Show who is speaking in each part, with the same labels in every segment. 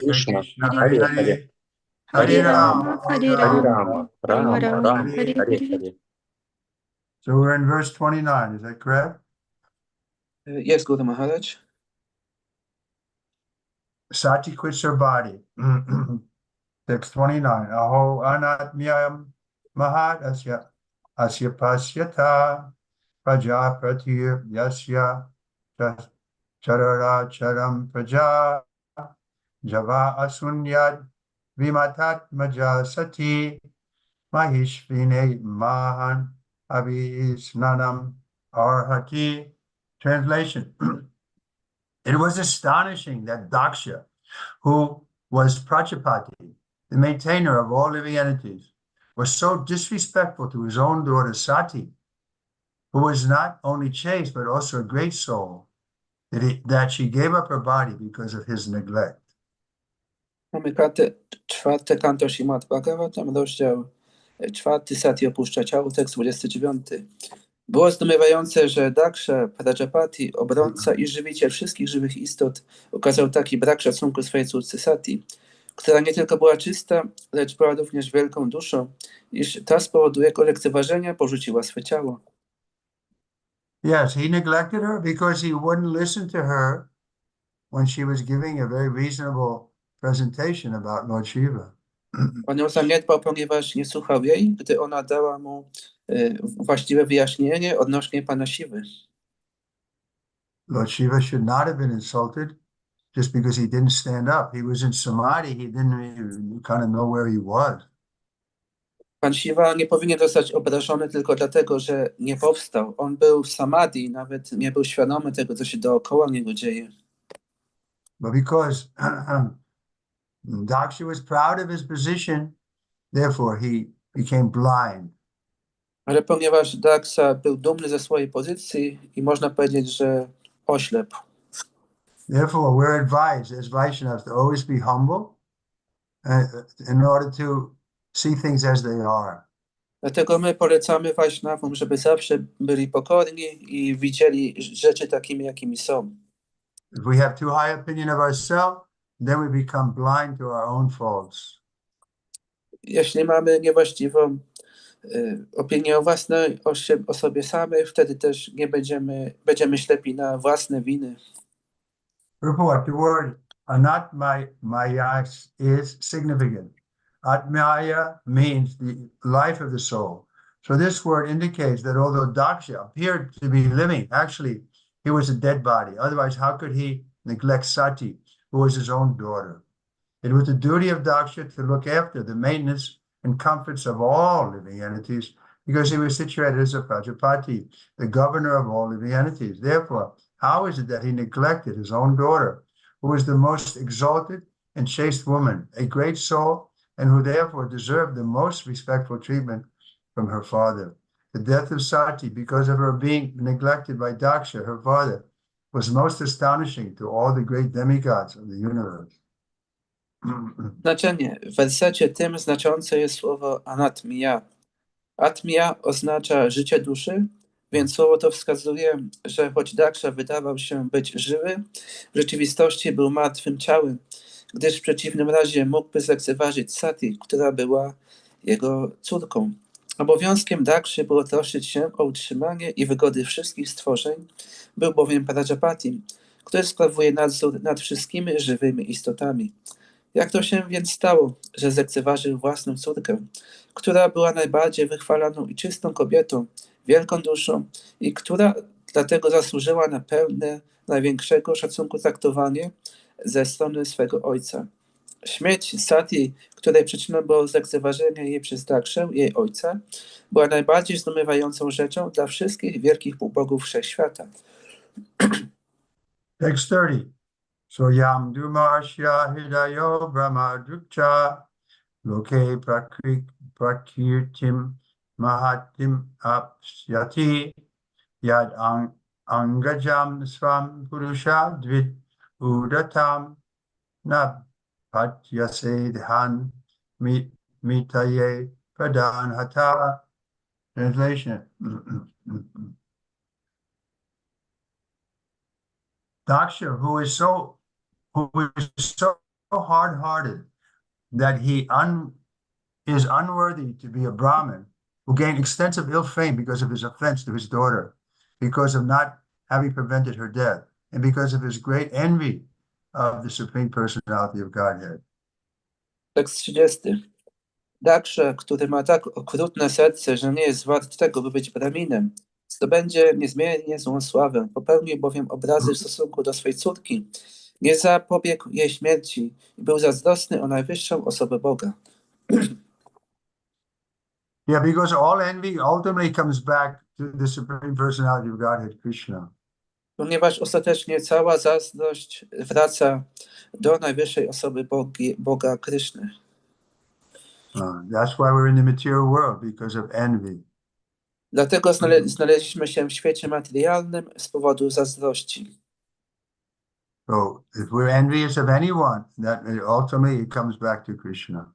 Speaker 1: Krishna,
Speaker 2: Hare
Speaker 1: Hare
Speaker 2: Hare,
Speaker 1: Hare,
Speaker 2: Hare Rama, Hare
Speaker 1: Hare
Speaker 2: Rama,
Speaker 1: Rama, Rama
Speaker 2: Rama
Speaker 1: Rama,
Speaker 2: Hare
Speaker 1: Hare
Speaker 2: Hare.
Speaker 1: Hare.
Speaker 2: So we're in verse 29, is that correct?
Speaker 3: Yes, Guru Maharaj.
Speaker 2: Sati quits her body. Text 29. Aho anatmyam mahat asya pasyata prajapatir yasya charara charam praja java asunyad vimatat maja sati mahishvine mahan abhisnanam arhati. Translation. It was astonishing that Daksha, who was Prajapati, the maintainer of all living entities, was so disrespectful to his own daughter Sati, who was not only chaste but also a great soul, that she gave up her body because of his neglect.
Speaker 3: Mamy czwarte kanto Śrimad Bhagavatam, rozdział 4, Sati opuszcza ciało, tekst 29. Było zdumiewające, że Daksha, Prajapati, obrońca i żywiciel wszystkich żywych istot, okazał taki brak szacunku swojej córce Sati, która nie tylko była czysta, lecz była również wielką duszą, iż ta z powodu jego lekceważenia porzuciła swe ciało.
Speaker 2: Yes, he neglected her because he wouldn't listen to her when she was giving a very reasonable presentation about Lord Shiva.
Speaker 3: On ją zaniedbał, ponieważ nie słuchał jej, gdy ona dała mu właściwe wyjaśnienie odnośnie Pana Siwy.
Speaker 2: Lord Shiva should not have been insulted just because he didn't stand up. He was in samadhi. He didn't even kind of know where he was.
Speaker 3: Pan Siwa nie powinien zostać obrażony tylko dlatego, że nie powstał. On był w samadhi, nawet nie był świadomy tego, co się dookoła niego dzieje.
Speaker 2: But because Daksha was proud of his position, therefore he became blind.
Speaker 3: Ale ponieważ Daksha był dumny ze swojej pozycji i można powiedzieć, że oślepł.
Speaker 2: Therefore, we're advised as Vaishnavas to always be humble in order to see things as they are.
Speaker 3: Dlatego my polecamy Vaishnavom, żeby zawsze byli pokorni i widzieli rzeczy takimi, jakimi są.
Speaker 2: If we have too high opinion of ourselves, then we become blind to our own faults.
Speaker 3: Jeśli mamy niewłaściwą opinię o sobie samych, wtedy też nie będziemy ślepi na własne winy.
Speaker 2: Report, the word anatmaya is significant. Atmaya means the life of the soul. So this word indicates that although Daksha appeared to be living, actually he was a dead body. Otherwise, how could he neglect Sati, who was his own daughter? It was the duty of Daksha to look after the maintenance and comforts of all living entities, because he was situated as a Prajapati, the governor of all living entities. Therefore, how is it that he neglected his own daughter, who was the most exalted and chaste woman, a great soul, and who therefore deserved the most respectful treatment from her father? The death of Sati, because of her being neglected by Daksha, her father, was most astonishing to all the great demigods of the universe.
Speaker 3: Znaczenie. W wersecie tym znaczące jest słowo anatmia. Atmia oznacza życie duszy, więc słowo to wskazuje, że choć Daksha wydawał się być żywy, w rzeczywistości był martwym ciałem, gdyż w przeciwnym razie mógłby zlekceważyć Sati, która była jego córką. Obowiązkiem Dakszy było troszczyć się o utrzymanie i wygody wszystkich stworzeń, był bowiem Prajapatim, który sprawuje nadzór nad wszystkimi żywymi istotami. Jak to się więc stało, że zlekceważył własną córkę, która była najbardziej wychwalaną i czystą kobietą, wielką duszą i która dlatego zasłużyła na pełne największego szacunku traktowanie ze strony swego ojca. Śmierć Sati, której przyczyną było zlekceważenie jej przez Dakszę, jej ojca, była najbardziej zdumiewającą rzeczą dla wszystkich wielkich półbogów wszechświata.
Speaker 2: Text 30. Soyam Dumasya Hidayo Brahma Drukcha Loke Prakirtim Mahatim Apsyati Yad Angajam Swam Purusha Dvit Udatam Na Patyasedhan Mitaye Pradhan Hata. Translation. Daksha, who is so hard-hearted that he is unworthy to be a Brahmin who gained extensive ill fame because of his offense to his daughter, because of not having prevented her death, and because of his great envy of the Supreme Personality of Godhead.
Speaker 3: Tekst 30. Daksha, który ma tak okrutne serce, że nie jest wart tego, by być Braminem, zdobędzie niezmiernie złą sławę. Popełnił bowiem obrazy w stosunku do swej córki. Nie zapobiegł jej śmierci i był zazdrosny o najwyższą osobę Boga.
Speaker 2: Yeah, because all envy ultimately comes back to the Supreme Personality of Godhead, Krishna.
Speaker 3: Ponieważ ostatecznie cała zazdrość wraca do najwyższej osoby Boga Kryszny.
Speaker 2: That's why we're in the material world, because of envy.
Speaker 3: Dlatego znaleźliśmy się w świecie materialnym z powodu zazdrości.
Speaker 2: So if we're envious of anyone, that ultimately it comes back to Krishna.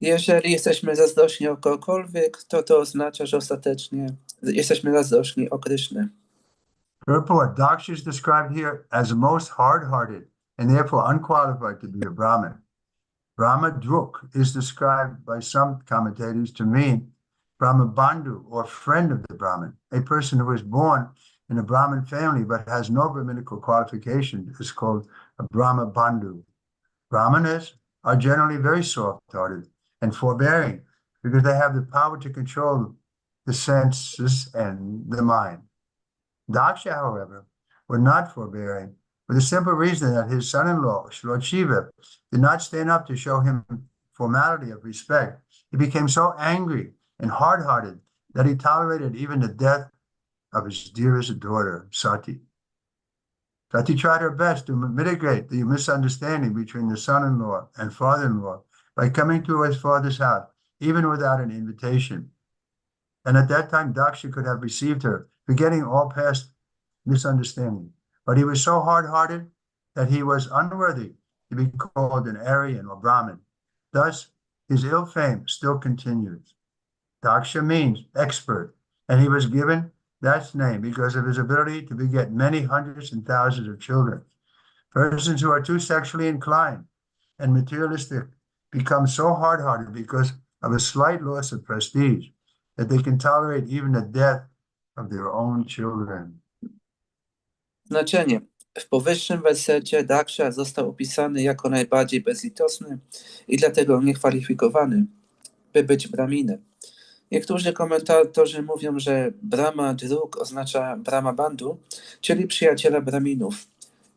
Speaker 3: Jeżeli jesteśmy zazdrośni o kogokolwiek, to oznacza, że ostatecznie jesteśmy zazdrośni o Krysznę.
Speaker 2: Therefore, Daksha is described here as most hard-hearted and therefore unqualified to be a Brahmin. Brahmadruk is described by some commentators to mean Brahmabandhu, or friend of the Brahmin. A person who is born in a Brahmin family but has no Brahminical qualification is called a Brahmabandhu. Brahmanas are generally very soft-hearted and forbearing because they have the power to control the senses and the mind. Daksha, however, were not forbearing for the simple reason that his son-in-law, Lord Shiva, did not stand up to show him formality of respect. He became so angry and hard-hearted that he tolerated even the death of his dearest daughter, Sati. Sati tried her best to mitigate the misunderstanding between the son-in-law and father-in-law by coming to his father's house, even without an invitation. And at that time, Daksha could have received her, forgetting all past misunderstanding. But he was so hard-hearted that he was unworthy to be called an Aryan or Brahmin. Thus, his ill fame still continues. Daksha means expert, and he was given that name because of his ability to beget many hundreds and thousands of children. Persons who are too sexually inclined and materialistic become so hard-hearted because of a slight loss of prestige that they can tolerate even the death of their own children.
Speaker 3: Znaczenie. W powyższym wersecie Daksha został opisany jako najbardziej bezlitosny i dlatego niekwalifikowany, by być Braminem. Niektórzy komentatorzy mówią, że Brahma Druk oznacza Brahma Bandhu, czyli przyjaciela Braminów.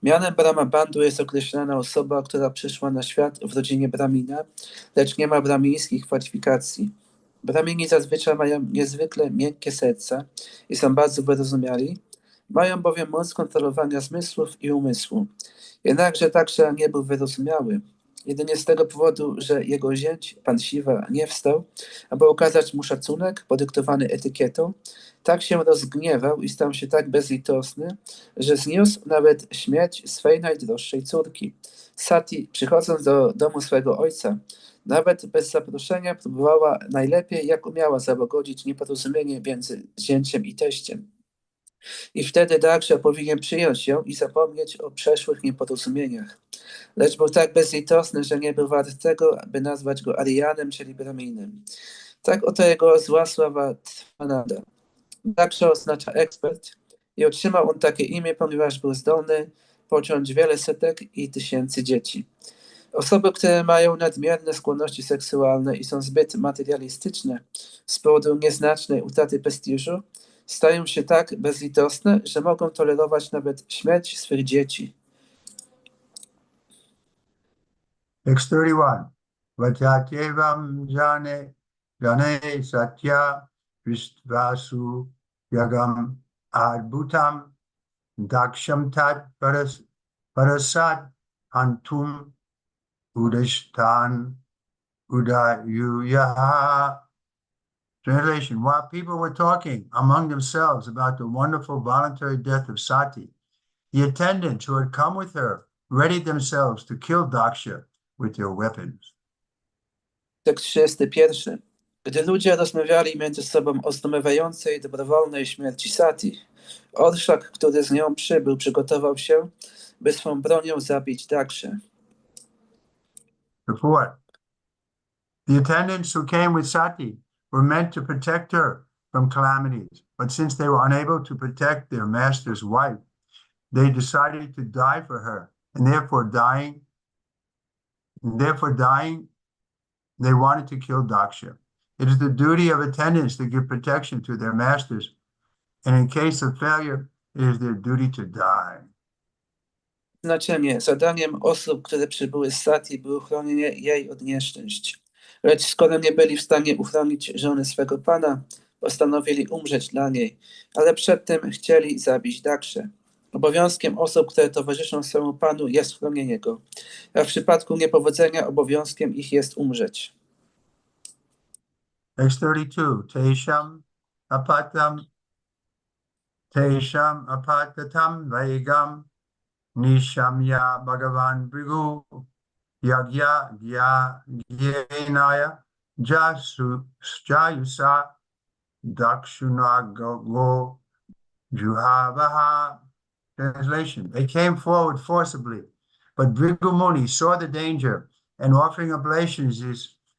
Speaker 3: Mianem Brahma Bandhu jest określana osoba, która przyszła na świat w rodzinie Bramina, lecz nie ma brahmińskich kwalifikacji. Bramini zazwyczaj mają niezwykle miękkie serca i są bardzo wyrozumiali, mają bowiem moc kontrolowania zmysłów i umysłu. Jednakże Daksha nie był wyrozumiały. Jedynie z tego powodu, że jego zięć, pan Siwa, nie wstał, aby okazać mu szacunek podyktowany etykietą, tak się rozgniewał i stał się tak bezlitosny, że zniósł nawet śmierć swej najdroższej córki. Sati, przychodząc do domu swego ojca, nawet bez zaproszenia próbowała najlepiej, jak umiała, załagodzić nieporozumienie między zięciem i teściem. I wtedy Daksha powinien przyjąć ją i zapomnieć o przeszłych nieporozumieniach. Lecz był tak bezlitosny, że nie był wart tego, by nazwać go Aryanem, czyli Braminem. Tak oto jego zła sława trwa nadal. Daksha oznacza ekspert i otrzymał on takie imię, ponieważ był zdolny począć wiele setek i tysięcy dzieci. Osoby, które mają nadmierne skłonności seksualne i są zbyt materialistyczne z powodu nieznacznej utraty prestiżu, stają się tak bezlitosne, że mogą tolerować nawet śmierć swych dzieci.
Speaker 2: Text 31. Vajatyevam jane satya vistvasu yagam adbhutam daksham tat parasat antum udashtan udayuyaha. Translation: while people were talking among themselves about the wonderful voluntary death of Sati, the attendants who had come with her readied themselves to kill Daksha with their weapons.
Speaker 3: Tekst 31. Gdy ludzie rozmawiali między sobą o zdumiewającej, dobrowolnej śmierci Sati, orszak, który z nią przybył, przygotował się, by swą bronią zabić Dakszę.
Speaker 2: Report. The attendants who came with Sati were meant to protect her from calamities, but since they were unable to protect their master's wife, they decided to die for her, and therefore dying, they wanted to kill Daksha. It is the duty of attendants to give protection to their masters, and in case of failure, it is their duty to die.
Speaker 3: Znaczenie. Zadaniem osób, które przybyły z Sati, było chronienie jej od nieszczęść. Lecz skoro nie byli w stanie uchronić żony swego pana, postanowili umrzeć dla niej, ale przedtem chcieli zabić Dakszę. Obowiązkiem osób, które towarzyszą swemu panu, jest chronienie go, a w przypadku niepowodzenia obowiązkiem ich jest umrzeć.
Speaker 2: Text 32. Tesham apatatam vaigam nishamya bhagavan brigu yagya gyenaya jayusa dakshunago juhavaha. Translation. They came forward forcibly, but Bhrigu Muni saw the danger and offering oblations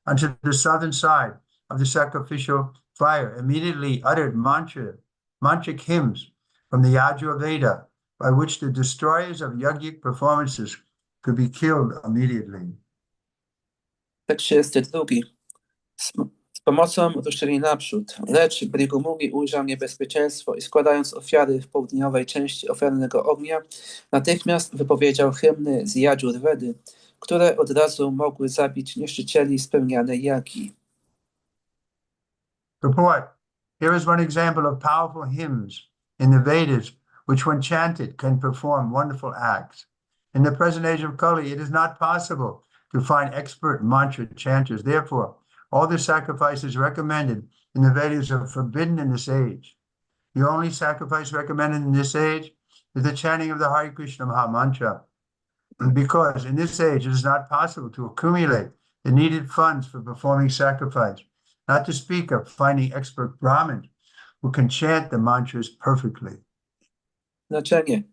Speaker 2: unto the southern side of the sacrificial fire, immediately uttered mantric hymns from the Yajur Veda, by which the destroyers of yogic performances could be killed immediately.
Speaker 3: Tekst 32. Z pomocą ruszyli naprzód, lecz Bhrigu Muni ujrzał niebezpieczeństwo i składając ofiary w południowej części ofiarnego ognia, natychmiast wypowiedział hymny z Yajur Vedy, które od razu mogły zabić niszczycieli spełnianej jagi.
Speaker 2: Report. Here is one example of powerful hymns in the Vedas, which when chanted can perform wonderful acts. In the present age of Kali, it is not possible to find expert mantra chanters. Therefore, all the sacrifices recommended in the Vedas are forbidden in this age. The only sacrifice recommended in this age is the chanting of the Hare Krishna Maha Mantra, because in this age it is not possible to accumulate the needed funds for performing sacrifice, not to speak of finding expert Brahmins who can chant the mantras perfectly.
Speaker 3: Znaczenie.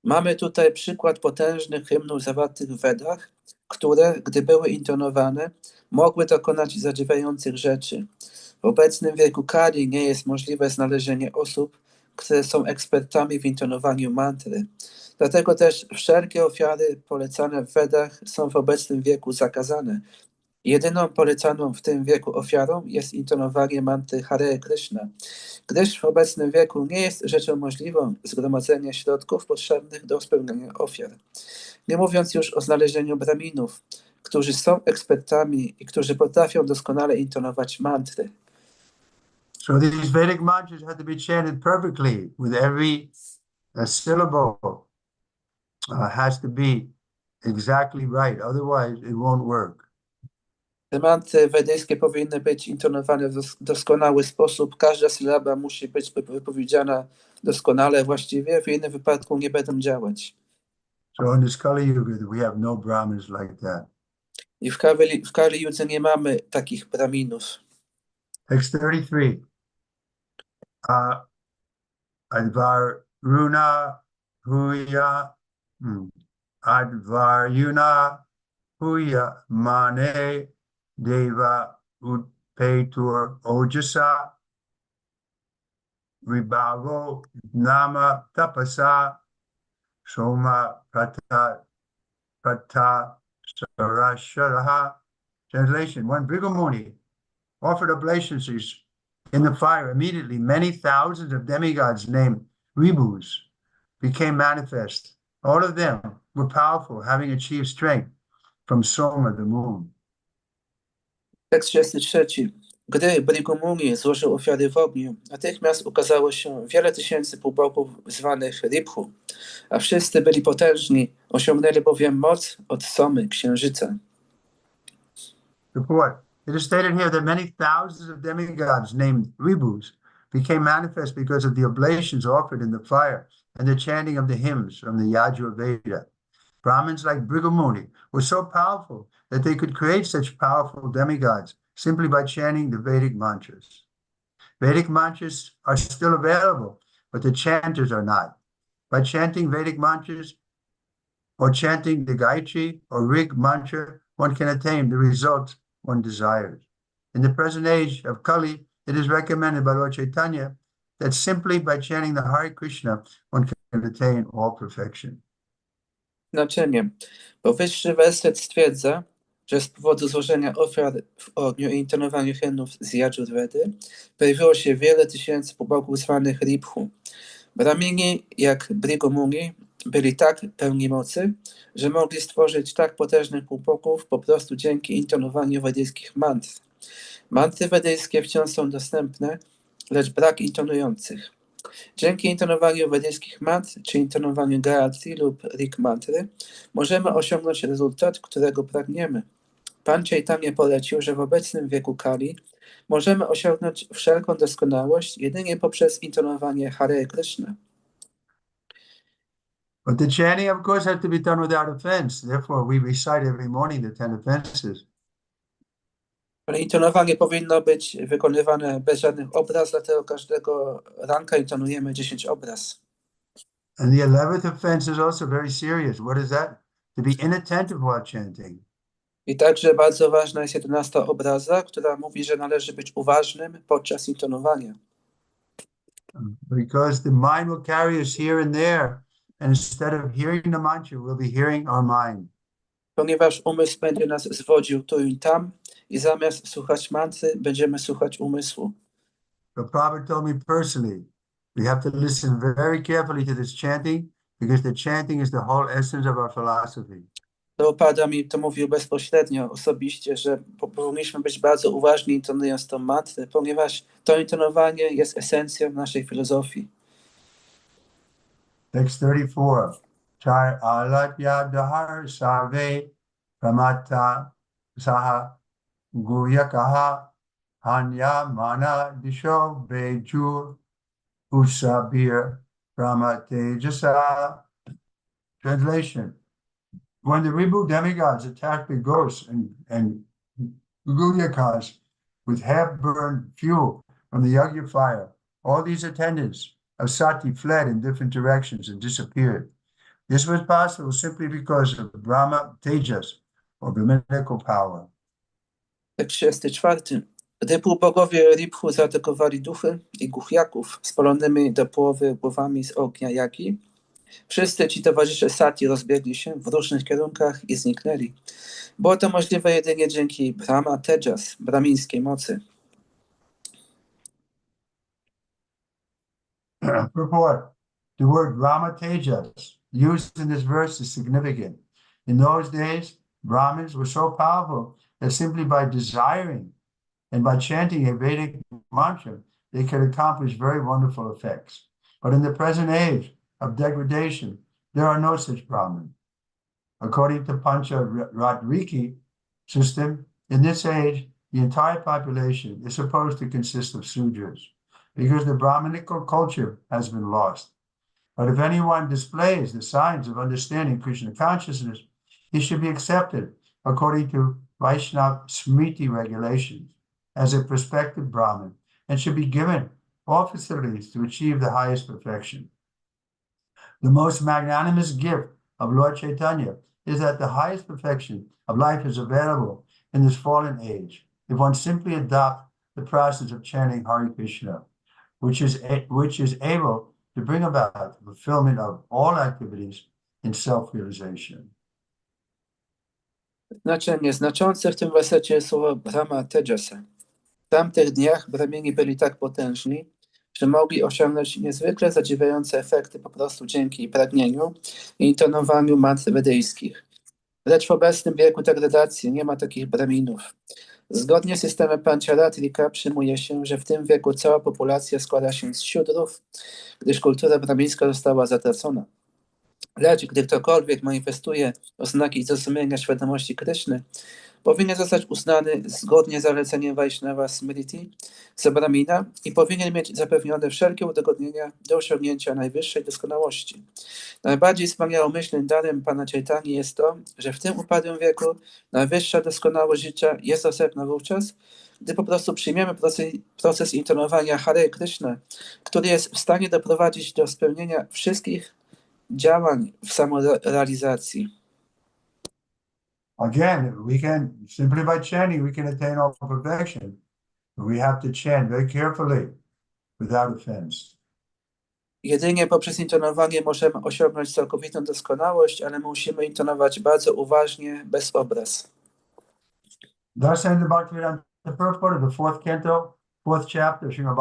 Speaker 3: Mamy tutaj przykład potężnych hymnów zawartych w Wedach, które, gdy były intonowane, mogły dokonać zadziwiających rzeczy. W obecnym wieku Kali nie jest możliwe znalezienie osób, które są ekspertami w intonowaniu mantry. Dlatego też wszelkie ofiary polecane w Wedach są w obecnym wieku zakazane. Jedyną polecaną w tym wieku ofiarą jest intonowanie mantry Hare Krishna, gdyż w obecnym wieku nie jest rzeczą możliwą zgromadzenie środków potrzebnych do spełnienia ofiar. Nie mówiąc już o znalezieniu braminów, którzy są ekspertami i którzy potrafią doskonale intonować mantry.
Speaker 2: So these Vedic mantras have to be chanted perfectly, with every syllable has to be exactly right, otherwise it won't work.
Speaker 3: Te mantry wedyjskie powinny być intonowane w doskonały sposób. Każda sylaba musi być wypowiedziana doskonale, właściwie. W innym wypadku nie będą działać.
Speaker 2: So in this Kali Yuga, we have no Brahmins like that.
Speaker 3: I w Kali Judze nie mamy takich braminów.
Speaker 2: Text 33. Advaruna huya mane deva utpetur ojasa vibhavo nama tapasa soma prata sarasharaha. Translation. When Bhrigu Muni offered oblations in the fire, immediately many thousands of demigods named Ribhus became manifest. All of them were powerful, having achieved strength from Soma, the moon.
Speaker 3: Tekst 33. Gdy Bhrigu Muni złożył ofiary w ogniu, natychmiast ukazało się wiele tysięcy półbogów zwanych Ribhu, a wszyscy byli potężni, osiągnęli bowiem moc od Somy, księżyca.
Speaker 2: Report. It is stated here that many thousands of demigods named Ribhus became manifest because of the oblations offered in the fire and the chanting of the hymns from the Yajur Veda. Brahmins like Bhrigu Muni were so powerful that they could create such powerful demigods simply by chanting the Vedic mantras. Vedic mantras are still available, but the chanters are not. By chanting Vedic mantras or chanting the Gayatri or Rig mantra, one can attain the result one desires. In the present age of Kali, it is recommended by Lord Chaitanya that simply by chanting the Hare Krishna, one can attain all perfection.
Speaker 3: Znaczenie. Powyższy werset stwierdza, że z powodu złożenia ofiar w ogniu i intonowaniu hymnów z Yajurvedy pojawiło się wiele tysięcy pobogów zwanych Ribhu. Brahmini, jak Brigumuni, byli tak pełni mocy, że mogli stworzyć tak potężnych półbogów po prostu dzięki intonowaniu wedyjskich mantr. Mantry wedyjskie wciąż są dostępne, lecz brak intonujących. Dzięki intonowaniu wedyjskich mantr, czy intonowaniu Gayatri lub Rik mantry, możemy osiągnąć rezultat, którego pragniemy. Pan Chaitanya polecił, że w obecnym wieku Kali możemy osiągnąć wszelką doskonałość jedynie poprzez intonowanie Hare Krishna.
Speaker 2: But the chanting, of course, has to be done without offense. Therefore, we recite every morning the 10 offenses.
Speaker 3: Ale intonowanie powinno być wykonywane bez żadnych obraz, dlatego każdego ranka intonujemy 10 obraz.
Speaker 2: And the 11th offense is also very serious. What is that? To be inattentive while chanting.
Speaker 3: I także bardzo ważna jest 11 obraza, która mówi, że należy być uważnym podczas intonowania.
Speaker 2: Because the mind will carry us here and there. And instead of hearing the mantra, we'll be hearing our mind.
Speaker 3: Ponieważ umysł będzie nas zwodził tu i tam i zamiast słuchać mantry, będziemy słuchać umysłu.
Speaker 2: The Prabhupada told me personally, we have to listen very carefully to this chanting because the chanting is the whole essence of our philosophy.
Speaker 3: Prabhupada mi to mówił bezpośrednio, osobiście, że powinniśmy być bardzo uważni intonując tą mantrę, ponieważ to intonowanie jest esencją naszej filozofii.
Speaker 2: Text 34. Char alatya dahar sarve pramata saha guyakaha hanya mana disho bejur usabir pramatejasa. Translation. When the Ribhu demigods attacked the ghosts and Guryakas with half-burned fuel from the Yagya fire, all these attendants of Sati fled in different directions and disappeared. This was possible simply because of Brahma Tejas, or Brahminical power.
Speaker 3: Tekst 34. Gdy półbogowie Ribhu zaatakowali duchy i guhjaków spalonymi do połowy głowami z ognia Jagi, wszyscy ci towarzysze Sati rozbiegli się w różnych kierunkach i zniknęli. Było to możliwe jedynie dzięki Brahma Tejas, brahmińskiej mocy.
Speaker 2: Purport. The word Brahma Tejas used in this verse is significant. In those days, Brahmins were so powerful that simply by desiring and by chanting a Vedic mantra, they could accomplish very wonderful effects. But in the present age of degradation, there are no such Brahmins. According to Pancha Radriki system, in this age, the entire population is supposed to consist of Sudras, because the Brahminical culture has been lost. But if anyone displays the signs of understanding Krishna consciousness, he should be accepted according to Vaishnava Smriti regulations as a prospective Brahmin and should be given all facilities to achieve the highest perfection. The most magnanimous gift of Lord Chaitanya is that the highest perfection of life is available in this fallen age if one simply adopts the process of chanting Hare Krishna, which is able to bring about the fulfillment of all activities in self-realization.
Speaker 3: Znaczenie znaczące w tym wersecie jest słowo Brahma Tejasa. W tamtych dniach brahmini byli tak potężni, że mogli osiągnąć niezwykle zadziwiające efekty po prostu dzięki pragnieniu i intonowaniu mantr wedyjskich. Lecz w obecnym wieku degradacji nie ma takich brahminów. Zgodnie z systemem Pancharatrika przyjmuje się, że w tym wieku cała populacja składa się z siódrów, gdyż kultura brahmińska została zatracona. Lecz gdy ktokolwiek manifestuje oznaki zrozumienia świadomości Kryszny, powinien zostać uznany zgodnie z zaleceniem Vaishnava Smriti za Brahmina i powinien mieć zapewnione wszelkie udogodnienia do osiągnięcia najwyższej doskonałości. Najbardziej wspaniałomyślnym darem Pana Chaitani jest to, że w tym upadłym wieku najwyższa doskonałość życia jest dostępna wówczas, gdy po prostu przyjmiemy proces intonowania Hare Krishna, który jest w stanie doprowadzić do spełnienia wszystkich działań w samorealizacji.
Speaker 2: Again, we can, simply by chanting, we can attain all perfection. We have to chant very carefully, without offense.
Speaker 3: Jedynie poprzez intonowanie możemy osiągnąć całkowitą doskonałość, ale musimy intonować bardzo uważnie, bez obraz.
Speaker 2: Thus ended Bhaktivedanta Purport of the fourth canto, fourth chapter of Śrimad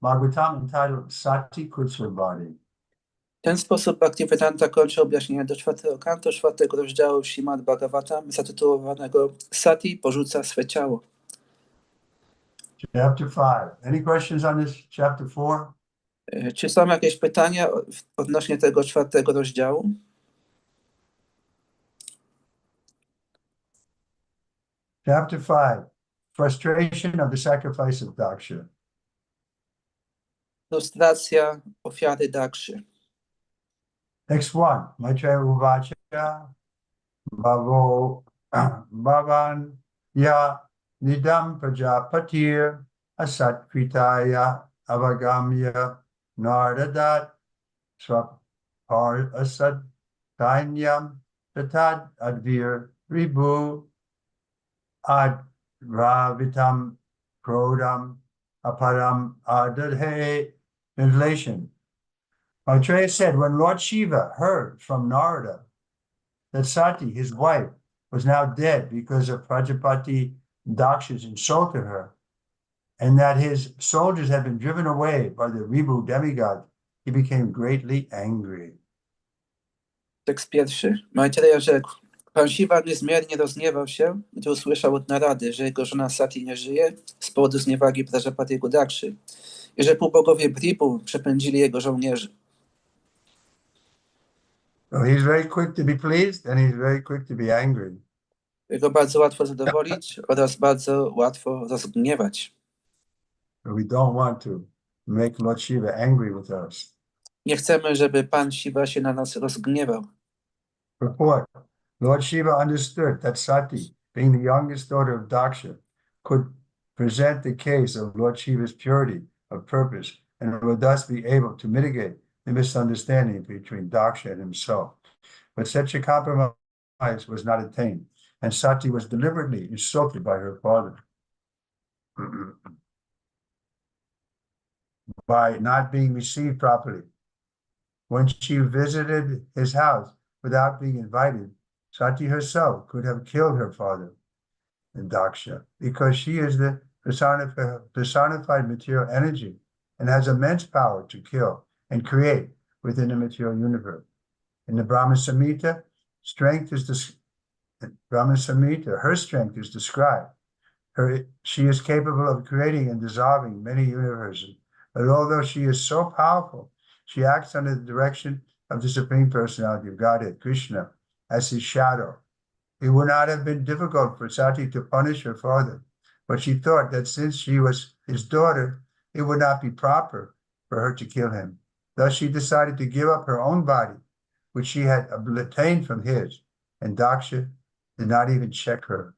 Speaker 2: Bhagavatam, entitled Sati Kutsur.
Speaker 3: W ten sposób Bhaktivedanta kończy objaśnienia do czwartego kantu, czwartego rozdziału Śrimad Bhagavatam, zatytułowanego Sati porzuca swe ciało.
Speaker 2: Chapter 5. Any questions on this chapter 4?
Speaker 3: Czy są jakieś pytania odnośnie tego czwartego rozdziału?
Speaker 2: Chapter 5. Frustration of the sacrifice of Daksha.
Speaker 3: Frustracja ofiary Dakszy.
Speaker 2: Next one. Maitreya Uvacha Bhavo Bhavan Ya Nidam Prajapatir Asatkritaya Avagamya Nardadat Swapar Asad Kainyam Tatad Advir Ribu Adravitam Krodam Aparam Adadhe. Translation. Maitreya said, when Lord Shiva heard from Narada that Sati, his wife, was now dead because of Prajapati Daksha's insult to her, and that his soldiers had been driven away by the Ribu demigod, he became greatly angry.
Speaker 3: Tekst pierwszy. Maitreya rzekł, Pan Shiva niezmiernie rozgniewał się, gdy usłyszał od Narady, że jego żona Sati nie żyje z powodu zniewagi Prajapatiego Dakszy i że półbogowie Ribu przepędzili jego żołnierzy.
Speaker 2: So he's very quick to be pleased and he's very quick to be angry.
Speaker 3: Jego bardzo łatwo zadowolić oraz bardzo łatwo rozgniewać.
Speaker 2: But we don't want to make Lord Shiva angry with us.
Speaker 3: Nie chcemy, żeby Pan Shiva się na nas rozgniewał.
Speaker 2: Purport. Lord Shiva understood that Sati, being the youngest daughter of Daksha, could present the case of Lord Shiva's purity of purpose and would thus be able to mitigate the misunderstanding between Daksha and himself. But such a compromise was not attained, and Sati was deliberately insulted by her father by not being received properly. When she visited his house without being invited, Sati herself could have killed her father and Daksha, because she is the personified material energy and has immense power to kill and create within the material universe. In the Brahma Samhita, her strength is described. She is capable of creating and dissolving many universes, but although she is so powerful, she acts under the direction of the Supreme Personality of Godhead, Krishna, as his shadow. It would not have been difficult for Sati to punish her father, but she thought that since she was his daughter, it would not be proper for her to kill him. Thus she decided to give up her own body, which she had obtained from his, and Daksha did not even check her.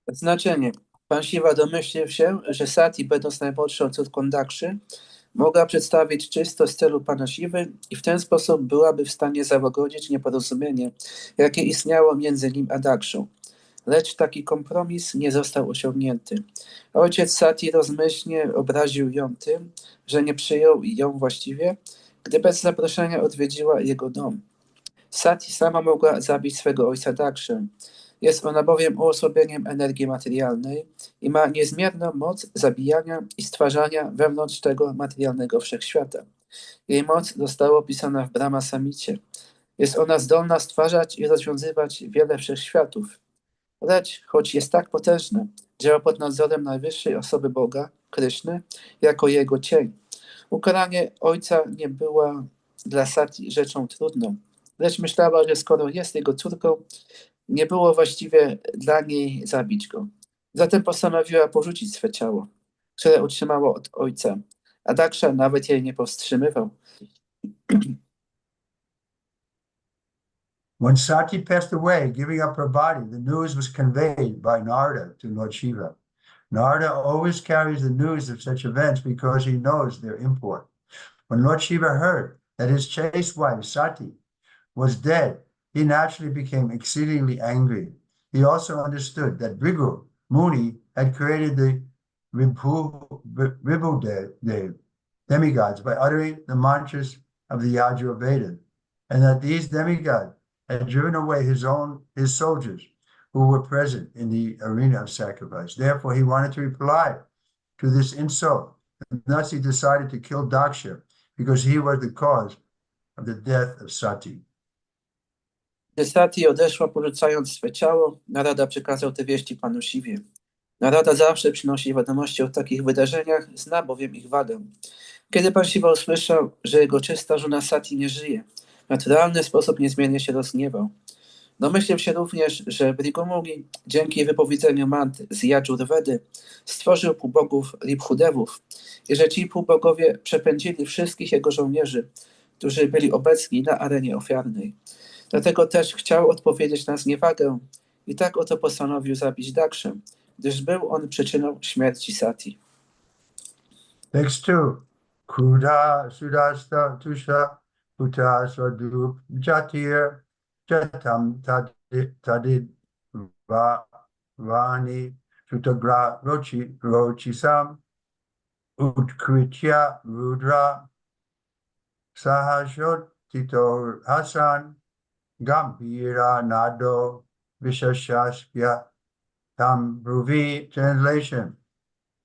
Speaker 3: Znaczenie. Pan Shiva domyślił się, że Sati, będąc najmłodszą córką Dakszy, mogła przedstawić czystość celu Pana Siwy i w ten sposób byłaby w stanie załagodzić nieporozumienie, jakie istniało między nim a Dakshą. Lecz taki kompromis nie został osiągnięty. Ojciec Sati rozmyślnie obraził ją tym, że nie przyjął ją właściwie, gdy bez zaproszenia odwiedziła jego dom. Sati sama mogła zabić swego ojca Dakszę. Jest ona bowiem uosobieniem energii materialnej i ma niezmierną moc zabijania i stwarzania wewnątrz tego materialnego wszechświata. Jej moc została opisana w Brahma Samicie. Jest ona zdolna stwarzać i rozwiązywać wiele wszechświatów. Lecz, choć jest tak potężna, działa pod nadzorem najwyższej osoby Boga, Kryszny, jako jego cień. Ukaranie ojca nie była dla Sati rzeczą trudną, lecz myślała, że skoro jest jego córką, nie było właściwie dla niej zabić go. Zatem postanowiła porzucić swe ciało, które otrzymała od ojca, a Daksha nawet jej nie powstrzymywał.
Speaker 2: When Sati passed away, giving up her body, the news was conveyed by Narada to Lord Shiva. Narada always carries the news of such events because he knows their import. When Lord Shiva heard that his chaste wife, Sati, was dead he naturally became exceedingly angry. He also understood that Bhrigu Muni had created the Vibhu demigods by uttering the mantras of the Yajurveda, and that these demigods had driven away his soldiers who were present in the arena of sacrifice. Therefore, he wanted to reply to this insult, and thus he decided to kill Daksha because he was the cause of the death of Sati.
Speaker 3: Gdy Sati odeszła, porzucając swe ciało, Narada przekazał te wieści panu Siwie. Narada zawsze przynosi wiadomości o takich wydarzeniach, zna bowiem ich wagę. Kiedy pan Siwa usłyszał, że jego czysta żona Sati nie żyje, w naturalny sposób niezmiennie się rozgniewał. Domyślił się również, że Bhrigu Muni, dzięki wypowiedzeniu mantr z Yajurvedy, stworzył półbogów Ribhudevów i że ci półbogowie przepędzili wszystkich jego żołnierzy, którzy byli obecni na arenie ofiarnej. Dlatego też chciał odpowiedzieć na zniewagę i tak oto postanowił zabić Dakszę, gdyż był on przyczyną śmierci Sati.
Speaker 2: Text 2. Kruda sudasta tusha puta swadup jatir jatam tadid vani sutagra rochisam utkritya rudra sahashot titor hasan gambira nado vishashashya tam bruvi. Translation.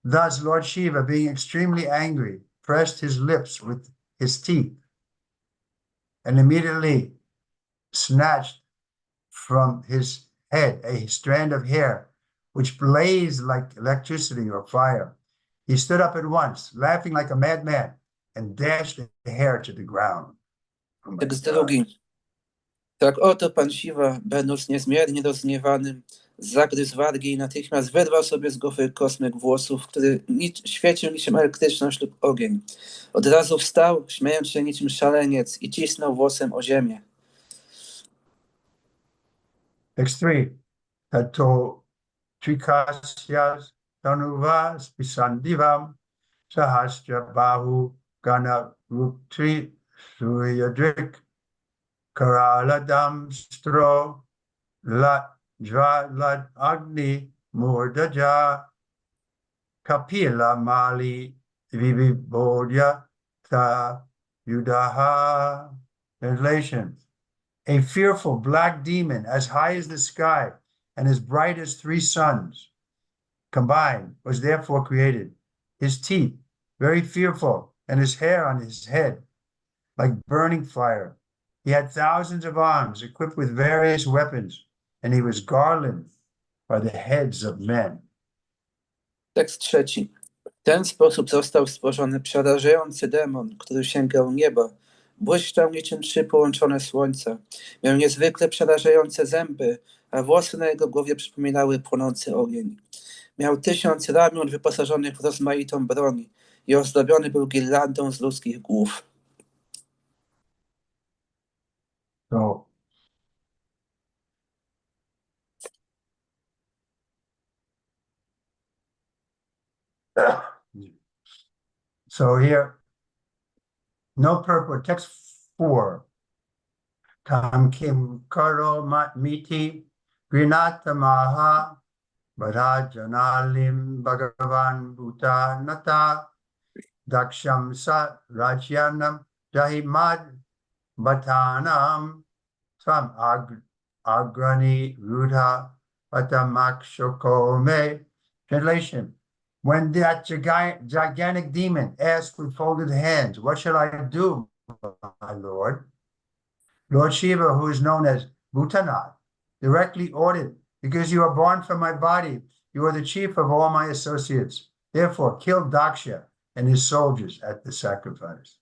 Speaker 2: Thus, Lord Shiva, being extremely angry, pressed his lips with his teeth and immediately snatched from his head a strand of hair which blazed like electricity or fire. He stood up at once, laughing like a madman, and dashed the hair to the ground.
Speaker 3: Tekst drugi. Tak oto pan Siwa, będąc niezmiernie rozgniewanym, zagryzł wargi i natychmiast wyrwał sobie z głowy kosmyk włosów, który świecił niczym elektryczność lub ogień. Od razu wstał, śmiejąc się niczym szaleniec i cisnął włosem o ziemię.
Speaker 2: Text 3. Tato trikasyas tanuva spisandivam sahasra bahu gana ruptri suryadrik karaladam stro Jvalad Agni Murdaja Kapila Mali Vivibodya Ta Yudaha. Translation. A fearful black demon as high as the sky and as bright as 3 suns combined was therefore created. His teeth, very fearful, and his hair on his head like burning fire. He had thousands of arms equipped with various weapons, and he was garlanded by the heads of men.
Speaker 3: Tekst trzeci. W ten sposób został stworzony przerażający demon, który sięgał nieba. Błyszczał niczym 3 połączone słońca. Miał niezwykle przerażające zęby, a włosy na jego głowie przypominały płonący ogień. Miał 1000 ramion wyposażonych w rozmaitą broń i ozdobiony był girlandą z ludzkich głów.
Speaker 2: So here, no purport. Text 4. Tam kim karo miti grinata maha Bharajanalim Bhagavan Bhutanata Daksham Sat Rajyanam Jahimad Bhatanam Svam Agrani Rudha Patamakshokome. Translation. When that gigantic demon asked with folded hands, "What shall I do, my Lord?" Lord Shiva, who is known as Bhutanath, directly ordered, "Because you are born from my body, you are the chief of all my associates. Therefore, kill Daksha and his soldiers at the sacrifice."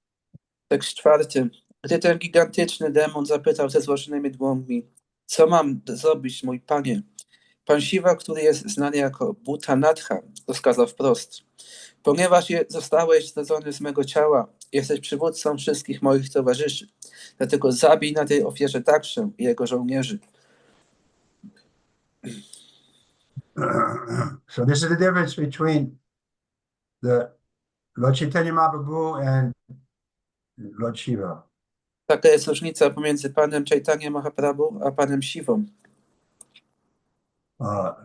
Speaker 3: Tekst 4. Gdy ten gigantyczny demon zapytał ze złożonymi dłońmi, co mam zrobić, mój panie? Pan Siwa, który jest znany jako Bhutanatha, rozkazał wprost: ponieważ zostałeś zrodzony z mego ciała, jesteś przywódcą wszystkich moich towarzyszy, dlatego zabij na tej ofierze Dakszę i jego żołnierzy.
Speaker 2: So this is the difference between the Lord Chaitanya Mahaprabhu and Lord Shiva.
Speaker 3: Taka jest różnica pomiędzy panem Chaitanya Mahaprabhu a panem Siwą.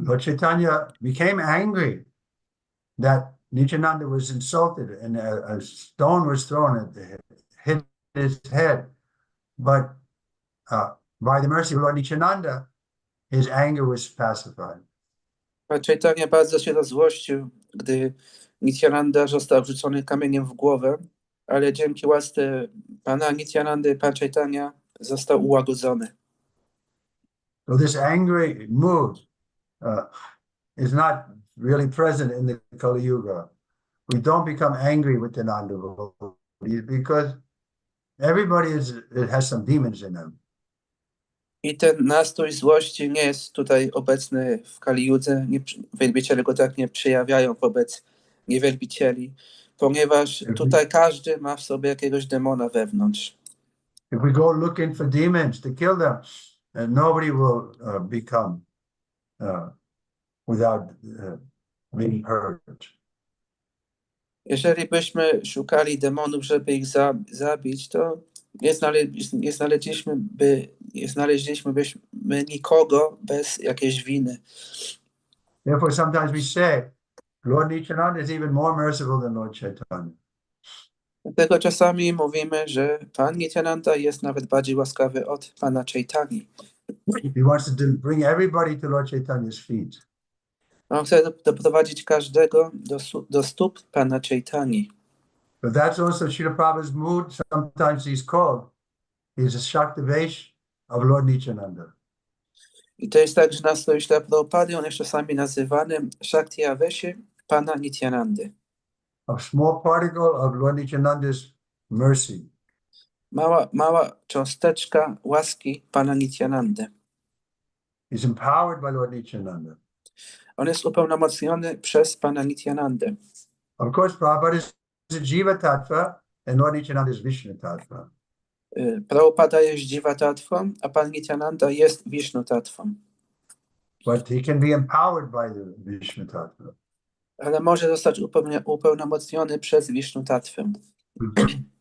Speaker 2: Lord Chaitanya became angry that Nityananda was insulted and a stone was thrown at hit his head. But by the mercy of Lord Nityananda, his anger was pacified.
Speaker 3: Pan Chaitanya bardzo się rozzłościł, gdy Nityananda został wrzucony kamieniem w głowę, ale dzięki łasce pana Nityanandy pan Chaitanya został ułagodzony.
Speaker 2: So this angry mood is not really present in the Kali Yuga. We don't become angry with the non-devotees because everybody has some demons in them.
Speaker 3: I ten nastrój złości nie jest tutaj obecny w Kali Judze. Wielbiciele go tak nie przejawiają wobec niewielbicieli, ponieważ tutaj każdy ma w sobie jakiegoś demona wewnątrz.
Speaker 2: If we go looking for demons to kill them, nobody will become without being hurt.
Speaker 3: Jeżeli byśmy szukali demonów, żeby ich zabić, to nie znaleźliśmy nikogo bez jakiejś winy.
Speaker 2: Therefore, sometimes we say, Lord Nityananda is even more merciful than Lord Chaitanya.
Speaker 3: Dlatego czasami mówimy, że pan Nityananda jest nawet bardziej łaskawy od pana Chaitani.
Speaker 2: He wants to bring everybody to Lord Chaitanya's feet.
Speaker 3: On chce doprowadzić każdego do stóp pana Chaitani.
Speaker 2: But that's also Srila Prabhupada's mood. Sometimes he's a Shaktivesh of Lord Nityananda.
Speaker 3: I to jest także nastrój Śrila Prabhupady, on jest czasami nazywany Shakti Aveshi pana Nityanandy.
Speaker 2: A small particle of Lord Nityananda's mercy.
Speaker 3: Mała cząsteczka łaski pana Nityanandy.
Speaker 2: He's empowered by Lord Nityananda.
Speaker 3: On jest upełnomocniony przez pana Nityanandę.
Speaker 2: Of course, Prabhupada is a Jiva Tattva and Lord Nityananda is Vishnu Tattva.
Speaker 3: Prabhupada jest Jiva Tattvą, a pan Nityananda jest Vishnu Tattvą.
Speaker 2: But he can be empowered by the Vishnu Tattva.
Speaker 3: Ale może zostać upełnomocniony przez Vishnu Tattvę.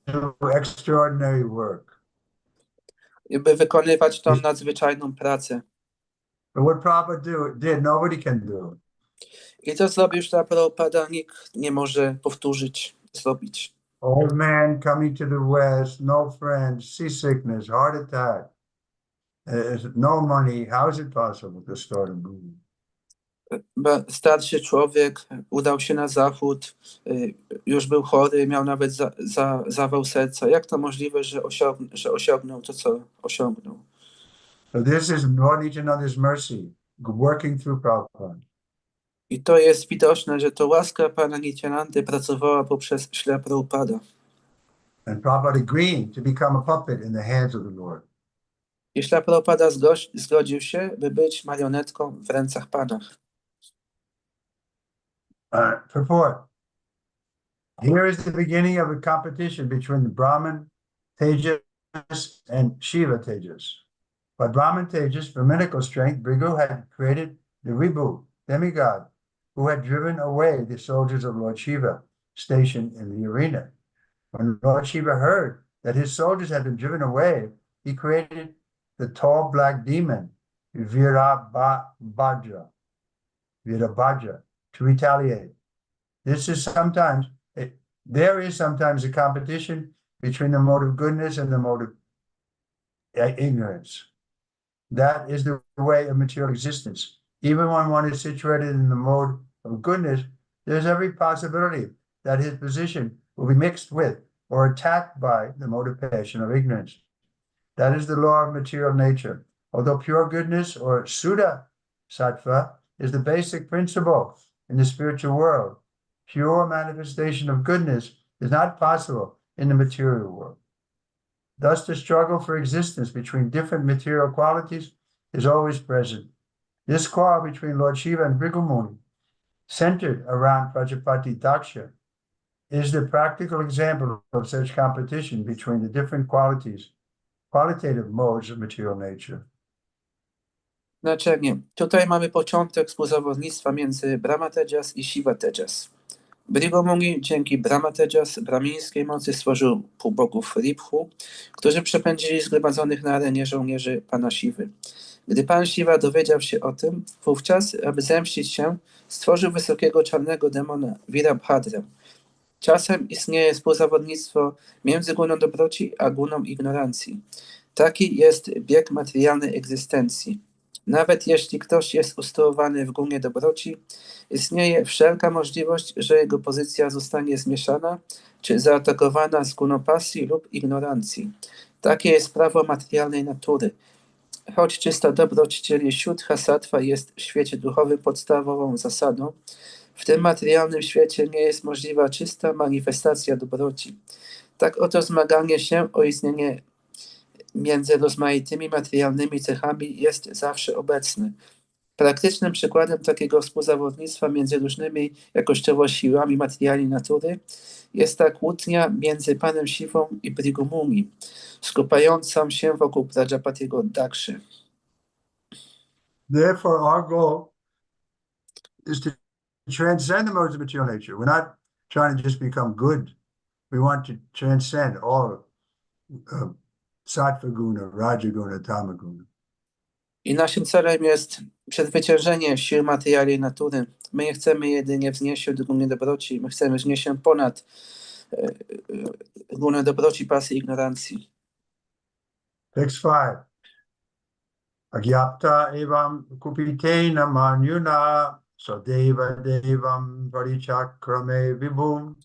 Speaker 2: Do extraordinary work.
Speaker 3: I by wykonywać tą nadzwyczajną pracę.
Speaker 2: But what Prabhupada did, nobody can do.
Speaker 3: I to zrobił Śrila Prabhupada, nikt nie może zrobić.
Speaker 2: Old man coming to the West, no friends, seasickness, heart attack, no money. How is it possible to start a movement?
Speaker 3: Starszy człowiek udał się na zachód, już był chory, miał nawet zawał serca. Jak to możliwe, że osiągnął to, co osiągnął?
Speaker 2: So this is Lord Nityananda's mercy working through Prabhupada.
Speaker 3: I to jest widoczne, że to łaska pana Nityanandy pracowała poprzez Śrila Prabhupada.
Speaker 2: And Prabhupada agreeing to become a puppet in the hands of the Lord.
Speaker 3: I Śrila Prabhupada zgodził się, by być marionetką w rękach Pana.
Speaker 2: Purport. Here is the beginning of a competition between the Brahman Tejas and Shiva Tejas. By Brahman Tejas, Brahminical strength, Bhrigu had created the Vibhu, demigod, who had driven away the soldiers of Lord Shiva stationed in the arena. When Lord Shiva heard that his soldiers had been driven away, he created the tall black demon, Virabhadra, to retaliate. There is sometimes a competition between the mode of goodness and the mode of ignorance. That is the way of material existence. Even when one is situated in the mode of goodness, there's every possibility that his position will be mixed with or attacked by the mode of passion of ignorance. That is the law of material nature. Although pure goodness or Suddha Sattva is the basic principle in the spiritual world, pure manifestation of goodness is not possible in the material world. Thus, the struggle for existence between different material qualities is always present. This quarrel between Lord Shiva and Bhrigu Muni, centered around Prajapati Daksha, is the practical example of such competition between the different qualitative modes of material nature.
Speaker 3: Znaczenie. Tutaj mamy początek współzawodnictwa między Brahma Tejas i Shiva Tejas. Brigomuni dzięki Brahmatejas, brahmińskiej mocy, stworzył półbogów Ribhu, którzy przepędzili zgromadzonych na arenie żołnierzy pana Siwy. Gdy pan Siwa dowiedział się o tym, wówczas, aby zemścić się, stworzył wysokiego czarnego demona Virabhadrę. Czasem istnieje współzawodnictwo między guną dobroci a guną ignorancji. Taki jest bieg materialnej egzystencji. Nawet jeśli ktoś jest usytuowany w gunie dobroci, istnieje wszelka możliwość, że jego pozycja zostanie zmieszana czy zaatakowana z guną pasji lub ignorancji. Takie jest prawo materialnej natury. Choć czysta dobroć, czyli siddha sattva, jest w świecie duchowym podstawową zasadą, w tym materialnym świecie nie jest możliwa czysta manifestacja dobroci. Tak oto zmaganie się o istnienie między rozmaitymi materialnymi cechami jest zawsze obecne. Praktycznym przykładem takiego współzawodnictwa między różnymi jakościowo siłami materialnej natury jest ta kłótnia między panem Siwą i Brigumuni, skupiającą się wokół Prajapatiego Dakszy.
Speaker 2: Therefore, our goal is to transcend the modes of material nature. We're not trying to just become good. We want to transcend all sattva guna, rajaguna, tamaguna.
Speaker 3: I naszym celem jest przezwyciężenie sił materialnej natury. My nie chcemy jedynie wznieść się do guny dobroci, my chcemy wznieść się ponad gunę dobroci, pasji i ignorancji.
Speaker 2: Text 5. Agyapta evam kupitena manyuna sadeva devam parichakrame vibhum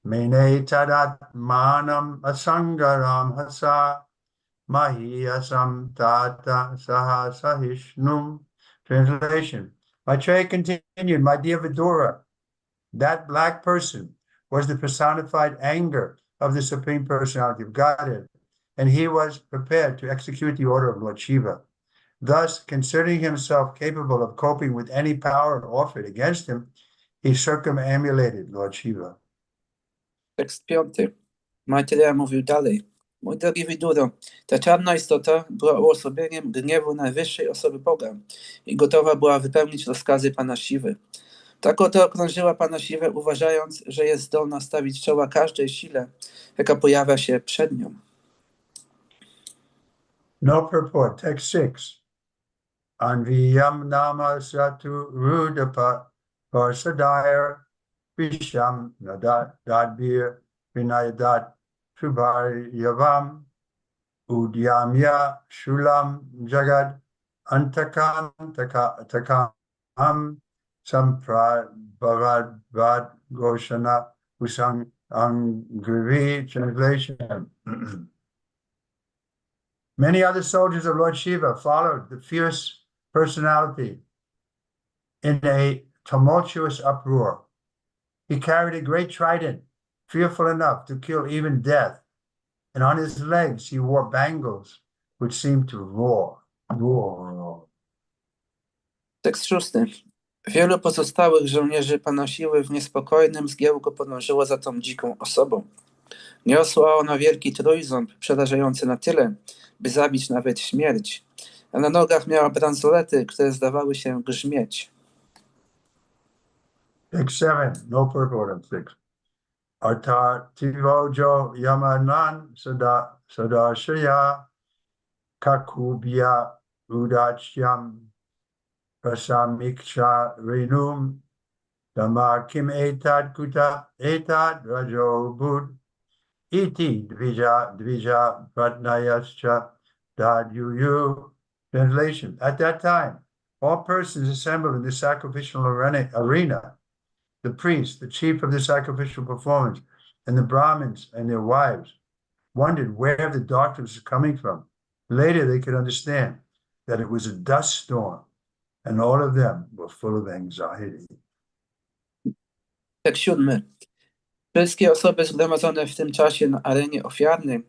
Speaker 2: mene tadat manam asangaram hasa mahiyasam tata saha sahishnum. Translation. Maitreya continued, my dear Vidura, that black person was the personified anger of the Supreme Personality of Godhead, and he was prepared to execute the order of Lord Shiva. Thus, considering himself capable of coping with any power offered against him, he circumambulated Lord Shiva.
Speaker 3: Tekst 5. Maitreya mówił dalej. Mój drogi Widuro, ta czarna istota była uosobieniem gniewu najwyższej osoby Boga i gotowa była wypełnić rozkazy pana Siwy. Tak oto okrążyła pana Siwę, uważając, że jest zdolna stawić czoła każdej sile, jaka pojawia się przed nią.
Speaker 2: No purport. Text 6. Anviyam nama satu rudapa parsadayar visham nadadbir vinayadat trubharyavam udyamya shulam jagad antakam takam samprabhavad goshana usang angrivi. Translation. Many other soldiers of Lord Shiva followed the fierce personality in a tumultuous uproar. He carried a great trident, fearful enough to kill even death, and on his legs he wore bangles which seemed to roar.
Speaker 3: Tekst 6. Wielu pozostałych żołnierzy pana Siły w niespokojnym zgiełku podążyło za tą dziką osobą. Niosła ona wielki trójząb, przerażający na tyle, by zabić nawet śmierć, a na nogach miała bransolety, które zdawały się grzmieć.
Speaker 2: Text 7, no purport on 6. Artativojo yamanan sadashaya kakubya udachyam prasamiksha renum dhamma etad kuta etad rajo bud iti dvija pratnayascha dadyuyu. Translation. At that time, all persons assembled in the sacrificial arena, the priest, the chief of the sacrificial performance, and the Brahmins and their wives, wondered where the darkness was coming from. Later, they could understand that it was a dust storm, and all of them were full of anxiety.
Speaker 3: Tekst 7. Wszystkie osoby zgromadzone w tym czasie na arenie ofiarnej,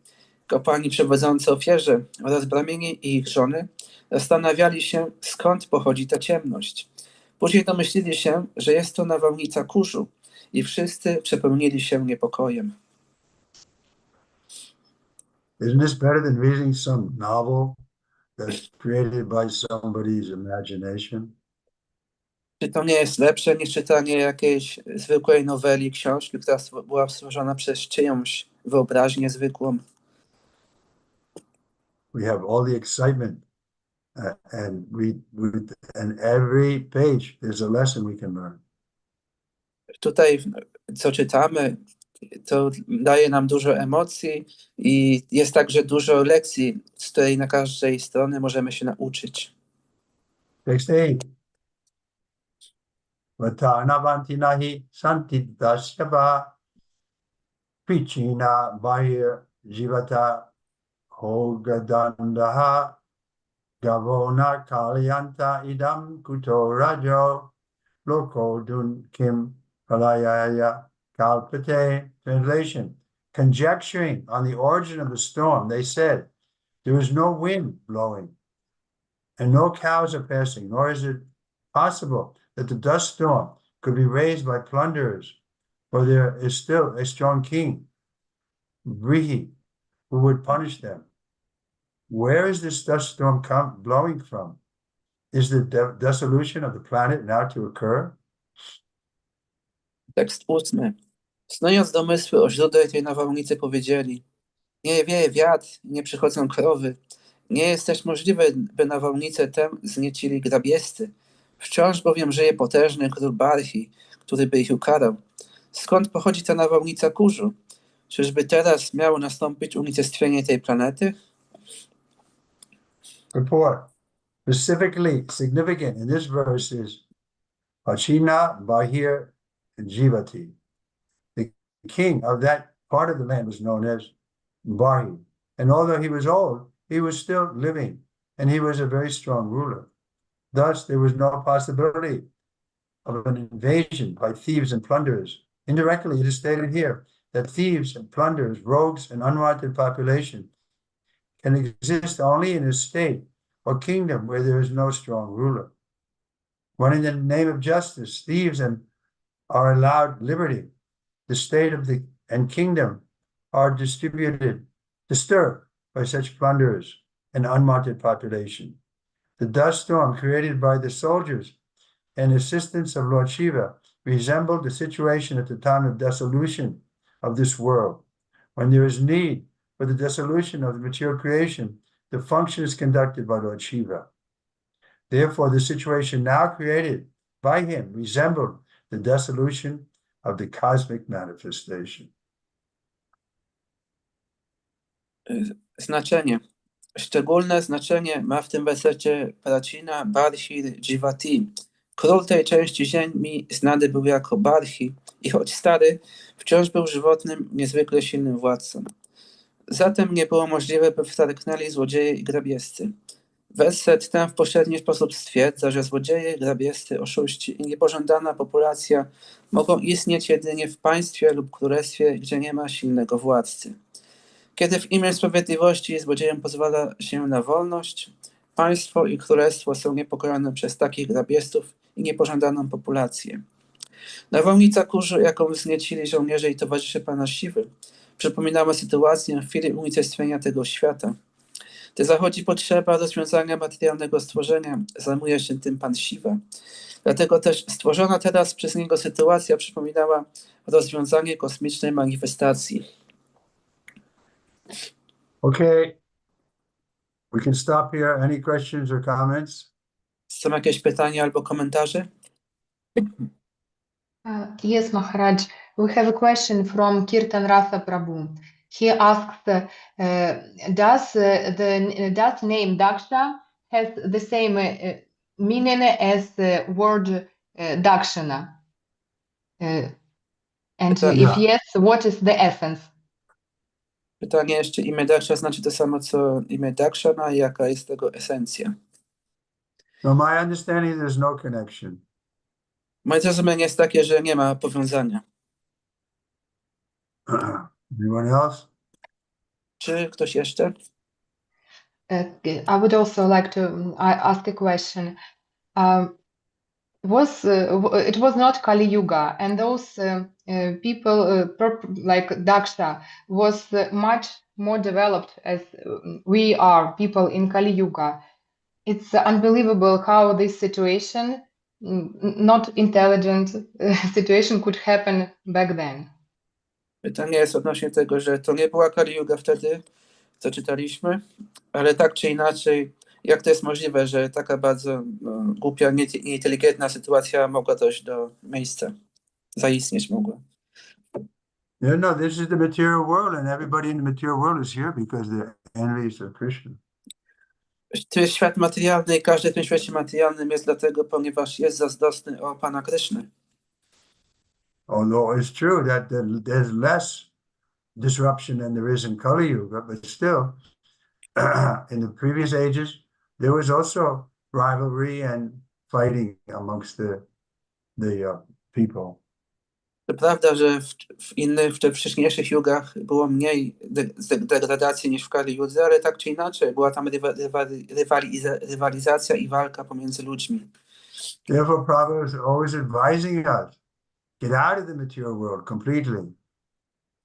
Speaker 3: kapłani przewodzący ofierze oraz brahmini i ich żony, zastanawiali się, skąd pochodzi ta ciemność. Później domyślili się, że jest to nawałnica kurzu i wszyscy przepełnili się niepokojem.
Speaker 2: Isn't this better than reading some novel that's created by somebody's imagination?
Speaker 3: Czy to nie jest lepsze niż czytanie jakiejś zwykłej noweli, książki, która była stworzona przez czyjąś wyobraźnię zwykłą?
Speaker 2: We have all the excitement, and every page there's a lesson we can learn.
Speaker 3: Tutaj, co czytamy, to daje nam dużo emocji i jest także dużo lekcji, z której na każdej stronie możemy się nauczyć.
Speaker 2: Text 8. Vatanavanti nahi santi dasyava pichina bahir jivata hogadandaha gavona kalyanta idam kuto rajo loko dun kim palayaya kalpate. Translation. Conjecturing on the origin of the storm, they said, there is no wind blowing and no cows are passing, nor is it possible that the dust storm could be raised by plunderers, for there is still a strong king, Brihi, who would punish them. Where is this dust storm blowing from? Is the dissolution of the planet now to occur?
Speaker 3: Tekst 8. Snując domysły o źródle tej nawałnicy powiedzieli: nie wieje wiatr, nie przychodzą krowy. Nie jest też możliwe, by nawałnicę tę zniecili grabiescy. Wciąż bowiem żyje potężny król Barhi, który by ich ukarał. Skąd pochodzi ta nawałnica kurzu? Czyżby teraz miało nastąpić unicestwienie tej planety?
Speaker 2: Report. Specifically significant in this verse is Achina Bahir Jivati. The king of that part of the land was known as Barhi. And although he was old, he was still living, and he was a very strong ruler. Thus, there was no possibility of an invasion by thieves and plunderers. Indirectly, it is stated here that thieves and plunderers, rogues, and unwanted population can exist only in a state or kingdom where there is no strong ruler. When in the name of justice, thieves are allowed liberty, the state of the kingdom are disturbed by such plunderers and unwanted population. The dust storm created by the soldiers and assistance of Lord Shiva resembled the situation at the time of dissolution of this world. When there is need for the dissolution of the material creation, the function is conducted by Lord Shiva. Therefore, the situation now created by him resembled the dissolution of the cosmic manifestation.
Speaker 3: Znaczenie. Szczególne znaczenie ma w tym wersecie Pracina Barhir Jivati. Król tej części ziemi znany był jako Barhi i choć stary, wciąż był żywotnym, niezwykle silnym władcą. Zatem nie było możliwe, by wtargnęli złodzieje i grabiescy. Werset ten w pośredni sposób stwierdza, że złodzieje, grabiescy, oszuści i niepożądana populacja mogą istnieć jedynie w państwie lub królestwie, gdzie nie ma silnego władcy. Kiedy w imię sprawiedliwości złodziejom pozwala się na wolność, państwo i królestwo są niepokojone przez takich grabiestów i niepożądaną populację. Nawałnica kurzu, jaką wzniecili żołnierze i towarzysze pana Siwy, przypominała sytuację w chwili unicestwienia tego świata. Gdy zachodzi potrzeba rozwiązania materialnego stworzenia, zajmuje się tym pan Siwa. Dlatego też stworzona teraz przez niego sytuacja przypominała rozwiązanie kosmicznej manifestacji.
Speaker 2: Okay, we can stop here. Any questions or comments?
Speaker 3: Są jakieś pytania albo komentarze?
Speaker 1: Yes, Maharaj. We have a question from Kirtan Rasa Prabhu. He asks, does the name Daksha has the same meaning as the word Dakshana? And if yes, what is the essence?
Speaker 3: Pytanie jeszcze, imię Daksha znaczy to samo co imię Dakshana, jaka jest tego esencja?
Speaker 2: No, my understanding, there's no connection.
Speaker 3: Moje zrozumienie jest takie, że nie ma powiązania.
Speaker 2: Anyone else?
Speaker 3: Czy ktoś jeszcze?
Speaker 1: I would also like to ask a question. It was not Kali Yuga, and those people like Daksha was much more developed as we are people in Kali Yuga. It's unbelievable how this situation not intelligent situation could happen back then.
Speaker 3: Pytanie jest odnośnie tego, że to nie była Kali Yuga wtedy, co czytaliśmy, ale tak czy inaczej, jak to jest możliwe, że taka bardzo głupia, nieinteligentna sytuacja mogła dojść do miejsca, zaistnieć mogła.
Speaker 2: No, this is the material world, and everybody in the material world is here because they're enemies of Krishna.
Speaker 3: To jest świat materialny i każdy w tym świecie materialnym jest dlatego, ponieważ jest zazdrosny o Pana Kryszny.
Speaker 2: Although it's true that there's less disruption than there is in Kali Yuga, but still, in the previous ages, there was also rivalry and fighting amongst the people.
Speaker 3: To prawda, że w tych wcześniejszych jugach było mniej degradacji niż w Kali Judze, ale tak czy inaczej była tam rywalizacja i walka pomiędzy ludźmi.
Speaker 2: Therefore, Prabhupada is always advising us, get out of the material world completely.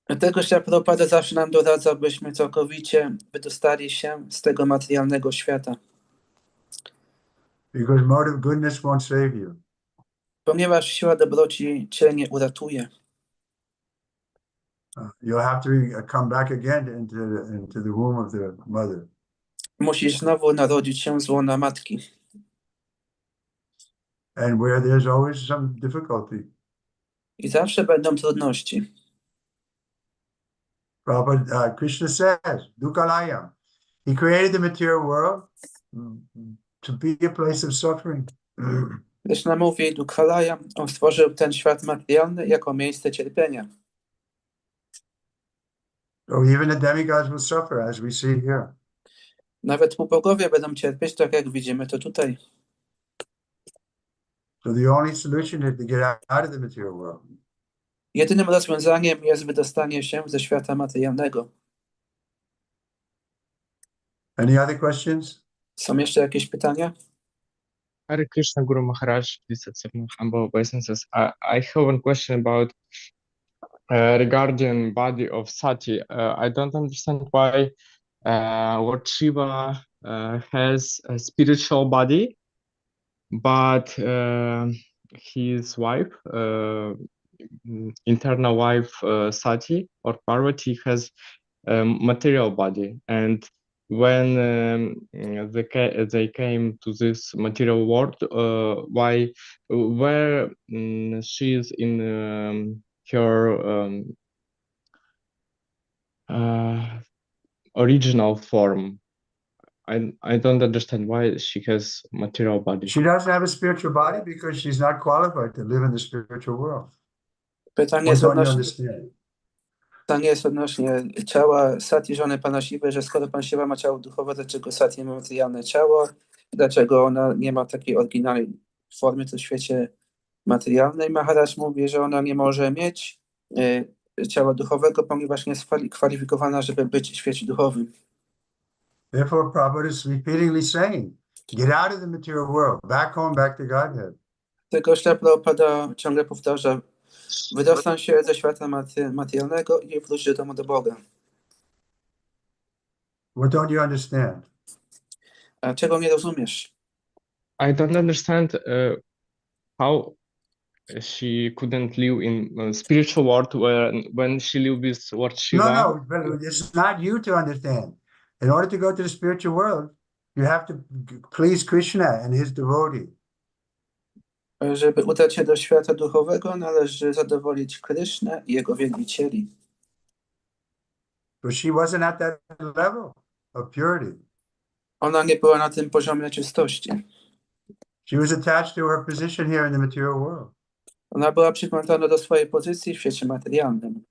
Speaker 3: Dlatego Śrila Prabhupada zawsze nam doradza, byśmy całkowicie wydostali się z tego materialnego świata.
Speaker 2: Because mode of goodness won't save you.
Speaker 3: Ponieważ siła dobroci cię nie uratuje.
Speaker 2: You'll have to come back again into the womb of the mother.
Speaker 3: Musisz znowu narodzić się z łona matki.
Speaker 2: And where there's always some difficulty.
Speaker 3: I zawsze będą trudności.
Speaker 2: Prabhupada, Krishna says, Dukalayam. He created the material world to be a place of suffering.
Speaker 3: Krishna mówi, Dukhalaya, on stworzył ten świat materialny jako miejsce cierpienia.
Speaker 2: So even the demigods will suffer, as we see here.
Speaker 3: Nawet półbogowie będą cierpieć, tak jak widzimy to tutaj.
Speaker 2: So the only solution is to get out of the material world.
Speaker 3: Jedynym rozwiązaniem jest wydostanie się ze świata materialnego.
Speaker 2: Any other questions?
Speaker 3: Są jeszcze jakieś pytania?
Speaker 4: Hare Krishna, Guru Maharaj, please accept my humble obeisances. I have one question about regarding body of Sati. I don't understand why Lord Shiva has a spiritual body, but his wife, internal wife Sati or Parvati, has a material body. And when they came to this material world, where she is in her original form. I don't understand why she has material body.
Speaker 2: She doesn't have a spiritual body because she's not qualified to live in the spiritual world.
Speaker 3: Pytanie jest odnośnie ciała Sati, żony Pana Siwy, że skoro Pan Siwa ma ciało duchowe, dlaczego Sati ma materialne ciało? Dlaczego ona nie ma takiej oryginalnej formy w świecie materialnej? Maharaj mówi, że ona nie może mieć ciała duchowego, ponieważ nie jest kwalifikowana, żeby być w świecie duchowym.
Speaker 2: Therefore, Prabhupada is repeatedly saying, get out of the material world, back home, back to Godhead.
Speaker 3: Tego Śrila Prabhupada ciągle powtarza, wydostań się ze świata materialnego i wróć do domu do Boga.
Speaker 2: What don't you understand?
Speaker 3: A czego nie rozumiesz?
Speaker 4: I don't understand how she couldn't live in spiritual world when she lived with Lord Shiva.
Speaker 2: No, but it's not you to understand. In order to go to the spiritual world, you have to please Krishna and his devotee.
Speaker 3: Żeby udać się do świata duchowego, należy zadowolić Krysznę i jego wielbicieli.
Speaker 2: But she wasn't at that level of purity.
Speaker 3: Ona nie była na tym poziomie czystości.
Speaker 2: She was attached to her position here in the material world.
Speaker 3: Ona była przyplątana do swojej pozycji w świecie materialnym.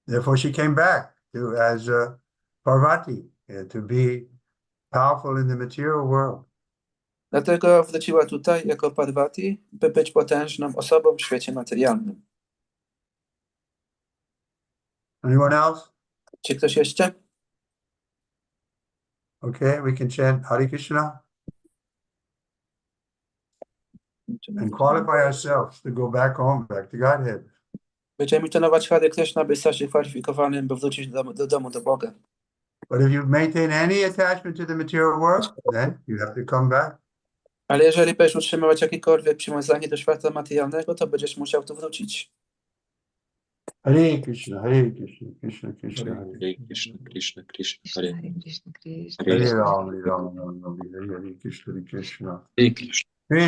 Speaker 2: Therefore, she came back as Parvati to be powerful in the material world.
Speaker 3: Dlatego wróciła tutaj jako Parvati, by być potężną osobą w świecie materialnym.
Speaker 2: Anyone else?
Speaker 3: Czy ktoś jeszcze?
Speaker 2: Okay, we can chant Hare Krishna and qualify ourselves to go back home, back to Godhead.
Speaker 3: Będziemy tonować Hare Krishna, by stać się kwalifikowanym, by wrócić do domu do Boga.
Speaker 2: But if you maintain any attachment to the material world, then you have to come back.
Speaker 3: Ale jeżeli będziesz utrzymywać jakiekolwiek przywiązanie do świata materialnego, to będziesz musiał tu wrócić.
Speaker 2: Hare Krishna, Hare Krishna, Krishna Krishna, Hare
Speaker 5: Krishna, Krishna, Krishna, Hare
Speaker 1: Hare Krishna, Krishna
Speaker 2: Hare
Speaker 1: Krishna.
Speaker 2: Ram,